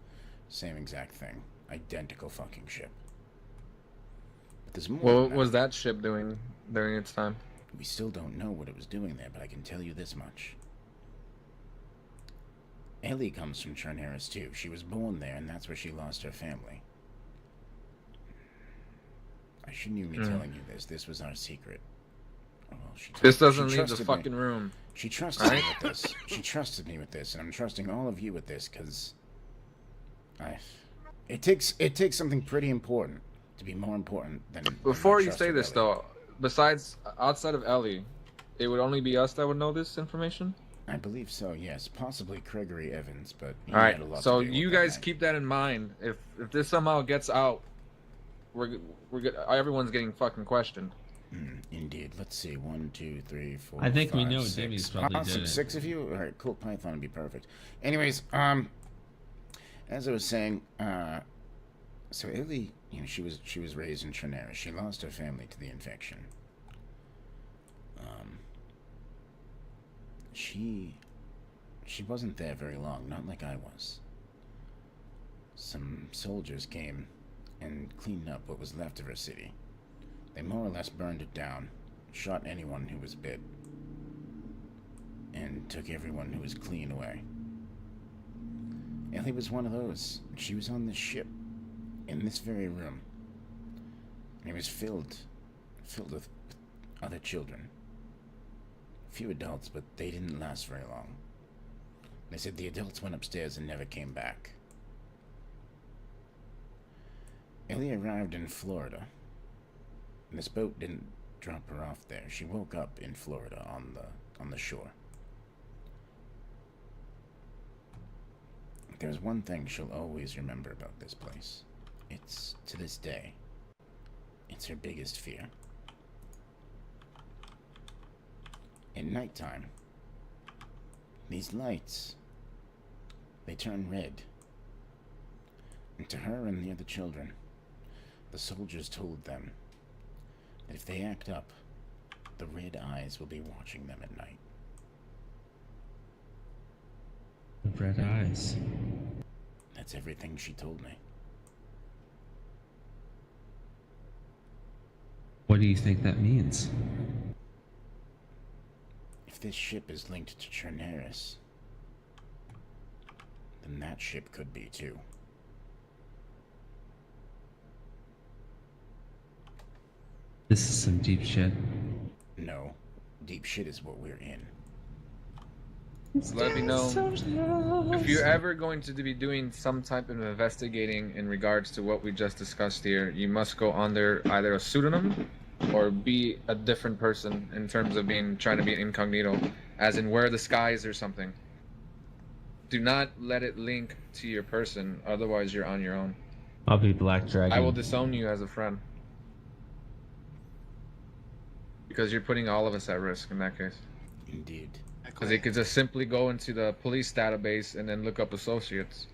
[SPEAKER 4] same exact thing, identical fucking ship. But there's more.
[SPEAKER 3] What
[SPEAKER 4] than
[SPEAKER 3] was that ship doing during its time?
[SPEAKER 4] We still don't know what it was doing there, but I can tell you this much. Ellie comes from Chernaris too. She was born there, and that's where she lost her family. I shouldn't even be telling you this. This was our secret. Oh, well,
[SPEAKER 3] this doesn't leave the fucking room.
[SPEAKER 4] She trusted me with this. She trusted me with this, and I'm trusting all of you with this because it takes something pretty important to be more important than.
[SPEAKER 3] Before you say this, though, besides outside of Ellie, it would only be us that would know this information.
[SPEAKER 4] I believe so. Yes, possibly Gregory Evans, but
[SPEAKER 3] all right. So you guys keep that in mind. If this somehow gets out, everyone's getting fucking questioned.
[SPEAKER 4] Indeed. Let's see. 1, 2, 3, 4.
[SPEAKER 13] I think
[SPEAKER 4] 5,
[SPEAKER 13] we know
[SPEAKER 4] 6.
[SPEAKER 13] Jimmy's probably did
[SPEAKER 4] Awesome.
[SPEAKER 13] it.
[SPEAKER 4] 6 of you. All right. Cool. Python would be perfect. Anyways, as I was saying, so Ellie, she was raised in Chernaris. She lost her family to the infection. She wasn't there very long. Not like I was. Some soldiers came and cleaned up what was left of her city. They more or less burned it down, shot anyone who was bit, and took everyone who was clean away. Ellie was one of those. She was on this ship, in this very room. And it was filled with other children. A few adults, but they didn't last very long. They said the adults went upstairs and never came back. Ellie arrived in Florida. And this boat didn't drop her off there. She woke up in Florida on the shore. There's one thing she'll always remember about this place. It's, to this day, it's her biggest fear. At nighttime, these lights, they turn red. And to her and the other children, the soldiers told them that if they act up, the red eyes will be watching them at night.
[SPEAKER 13] Red eyes.
[SPEAKER 4] That's everything she told me.
[SPEAKER 13] What do you think that means?
[SPEAKER 4] If this ship is linked to Chernaris, then that ship could be too.
[SPEAKER 13] This is some deep shit.
[SPEAKER 4] No, deep shit is what we're in.
[SPEAKER 3] Let me know if you're ever going to be doing some type of investigating in regards to what we just discussed here. You must go under either a pseudonym or be a different person in terms of trying to be incognito, as in wear the skies or something. Do not let it link to your person, otherwise you're on your own.
[SPEAKER 13] I'll be Black Dragon.
[SPEAKER 3] I will disown you as a friend. Because you're putting all of us at risk in that case.
[SPEAKER 4] Indeed.
[SPEAKER 3] Because they could just simply go into the police database and then look up associates.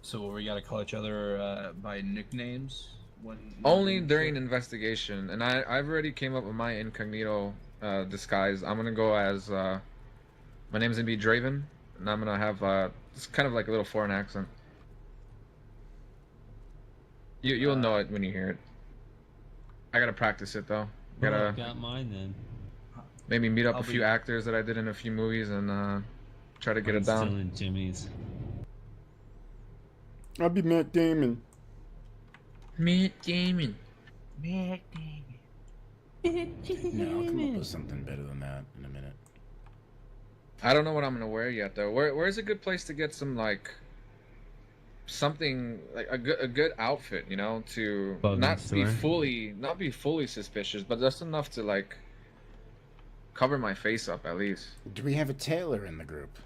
[SPEAKER 12] So we gotta call each other by nicknames?
[SPEAKER 3] Only during investigation. And I've already came up with my incognito disguise. I'm gonna go as, my name's gonna be Draven. And I'm gonna have, it's kind of like a little foreign accent. You'll know it when you hear it. I gotta practice it though.
[SPEAKER 13] Well, I got mine then.
[SPEAKER 3] Maybe meet up a few actors that I did in a few movies and try to get it down.
[SPEAKER 13] Still in Jimmy's.
[SPEAKER 5] I'll be Matt Damon.
[SPEAKER 3] Matt Damon.
[SPEAKER 4] No, I'll come up with something better than that in a minute.
[SPEAKER 3] I don't know what I'm gonna wear yet though. Where's a good place to get some something like a good outfit, you know, to not be fully suspicious, but just enough to cover my face up at least.
[SPEAKER 4] Do we have a tailor in the group?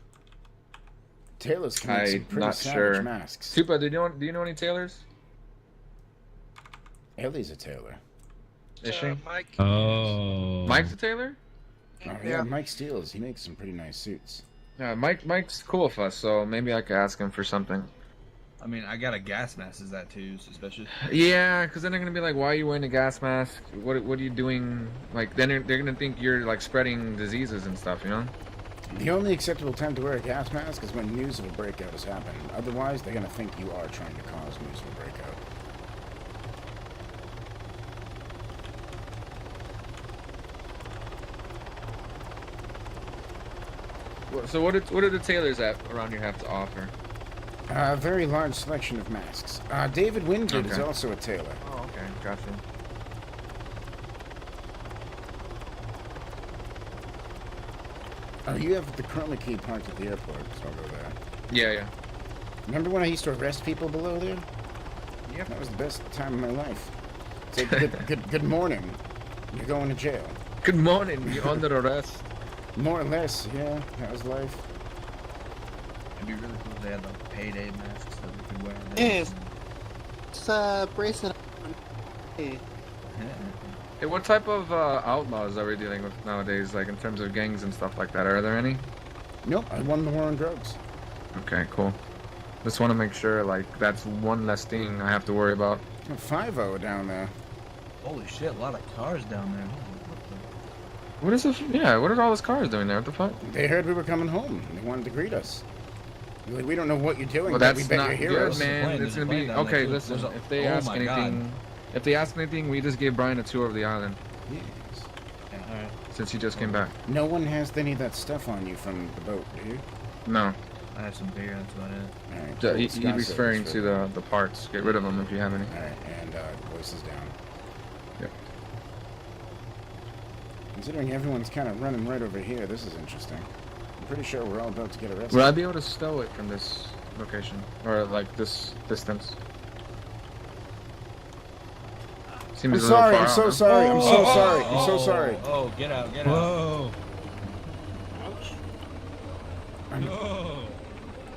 [SPEAKER 4] Tailors can make some pretty
[SPEAKER 3] not
[SPEAKER 4] savage
[SPEAKER 3] sure.
[SPEAKER 4] masks.
[SPEAKER 3] Tupa, do you know any tailors?
[SPEAKER 4] Ellie's a tailor.
[SPEAKER 3] Is she?
[SPEAKER 6] Mike.
[SPEAKER 13] Oh.
[SPEAKER 3] Mike's a tailor?
[SPEAKER 4] Oh yeah, Mike Steele. He makes some pretty nice suits.
[SPEAKER 3] Yeah, Mike's cool with us, so maybe I could ask him for something.
[SPEAKER 12] I mean, I got a gas mask. Is that too suspicious?
[SPEAKER 3] Yeah, because then they're gonna be like, "Why are you wearing a gas mask? What are you doing?" Then they're gonna think you're spreading diseases and stuff, you know.
[SPEAKER 4] The only acceptable time to wear a gas mask is when news of a breakout has happened. Otherwise, they're gonna think you are trying to cause news of a breakout.
[SPEAKER 3] So what do the tailors around here have to offer?
[SPEAKER 4] A very large selection of masks. David Wingate is
[SPEAKER 3] Okay.
[SPEAKER 4] also a tailor.
[SPEAKER 3] Oh, okay, gotcha.
[SPEAKER 4] Oh, you have the chroma key parked at the airport, so I'll go there.
[SPEAKER 3] Yeah.
[SPEAKER 4] Remember when I used to arrest people below there?
[SPEAKER 3] Yep.
[SPEAKER 4] That was the best time of my life. Say good morning. You're going to jail.
[SPEAKER 3] Good morning. You're under arrest.
[SPEAKER 4] More or less, yeah. That was life.
[SPEAKER 12] It'd be really cool if they had like payday masks that we could wear.
[SPEAKER 1] Yes. It's bracelet. Hey.
[SPEAKER 3] Hey, what type of outlaws are we dealing with nowadays, like in terms of gangs and stuff like that? Are there any?
[SPEAKER 4] Nope, I won the war on drugs.
[SPEAKER 3] Okay, cool. Just want to make sure, like, that's one less thing I have to worry about.
[SPEAKER 4] 5-0 down there.
[SPEAKER 12] Holy shit, a lot of cars down there.
[SPEAKER 3] What is this? Yeah, what are all those cars doing there? What the fuck?
[SPEAKER 4] They heard we were coming home. They wanted to greet us. They're like, we don't know what you're doing,
[SPEAKER 3] Well,
[SPEAKER 4] but we
[SPEAKER 3] that's
[SPEAKER 4] bet
[SPEAKER 3] not
[SPEAKER 4] you're
[SPEAKER 3] good,
[SPEAKER 4] heroes.
[SPEAKER 3] man. It's gonna be okay. Listen, if they ask anything, we just gave Brian a tour of the island.
[SPEAKER 4] Yes.
[SPEAKER 12] Yeah, alright.
[SPEAKER 3] Since he just came back.
[SPEAKER 4] No one has any of that stuff on you from the boat, do you?
[SPEAKER 3] No.
[SPEAKER 12] I have some beer, that's about it.
[SPEAKER 4] Alright.
[SPEAKER 3] So,
[SPEAKER 4] cool.
[SPEAKER 3] he's
[SPEAKER 4] Scott
[SPEAKER 3] referring
[SPEAKER 4] said
[SPEAKER 3] to the parts. Get rid of them if you have any.
[SPEAKER 4] Alright, and voices down.
[SPEAKER 3] Yep.
[SPEAKER 4] Considering everyone's kind of running right over here, this is interesting. I'm pretty sure we're all about to get arrested.
[SPEAKER 3] Would I be able to stow it from this location? Or, like, this distance? Seems
[SPEAKER 4] I'm
[SPEAKER 3] a little
[SPEAKER 4] sorry,
[SPEAKER 3] far
[SPEAKER 4] I'm
[SPEAKER 3] out,
[SPEAKER 4] so
[SPEAKER 3] huh?
[SPEAKER 4] sorry, I'm so sorry, I'm so sorry.
[SPEAKER 12] Oh, get out, get out.
[SPEAKER 13] Whoa!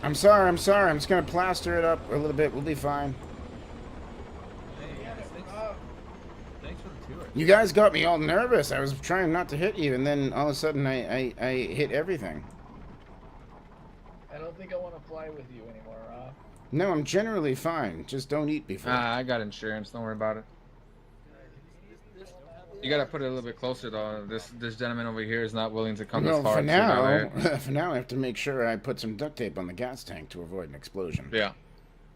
[SPEAKER 4] I'm sorry, I'm just gonna plaster it up a little bit, we'll be fine.
[SPEAKER 12] Thanks for the tour.
[SPEAKER 4] You guys got me all nervous. I was trying not to hit you, and then all of a sudden I hit everything.
[SPEAKER 6] I don't think I want to fly with you anymore,
[SPEAKER 4] No, I'm generally fine. Just don't eat before.
[SPEAKER 3] I got insurance. Don't worry about it. You gotta put it a little bit closer, though. This gentleman over here is not willing to come
[SPEAKER 4] Well,
[SPEAKER 3] as far.
[SPEAKER 4] for
[SPEAKER 3] as you got
[SPEAKER 4] now,
[SPEAKER 3] there.
[SPEAKER 4] for now, I have to make sure I put some duct tape on the gas tank to avoid an explosion.
[SPEAKER 3] Yeah.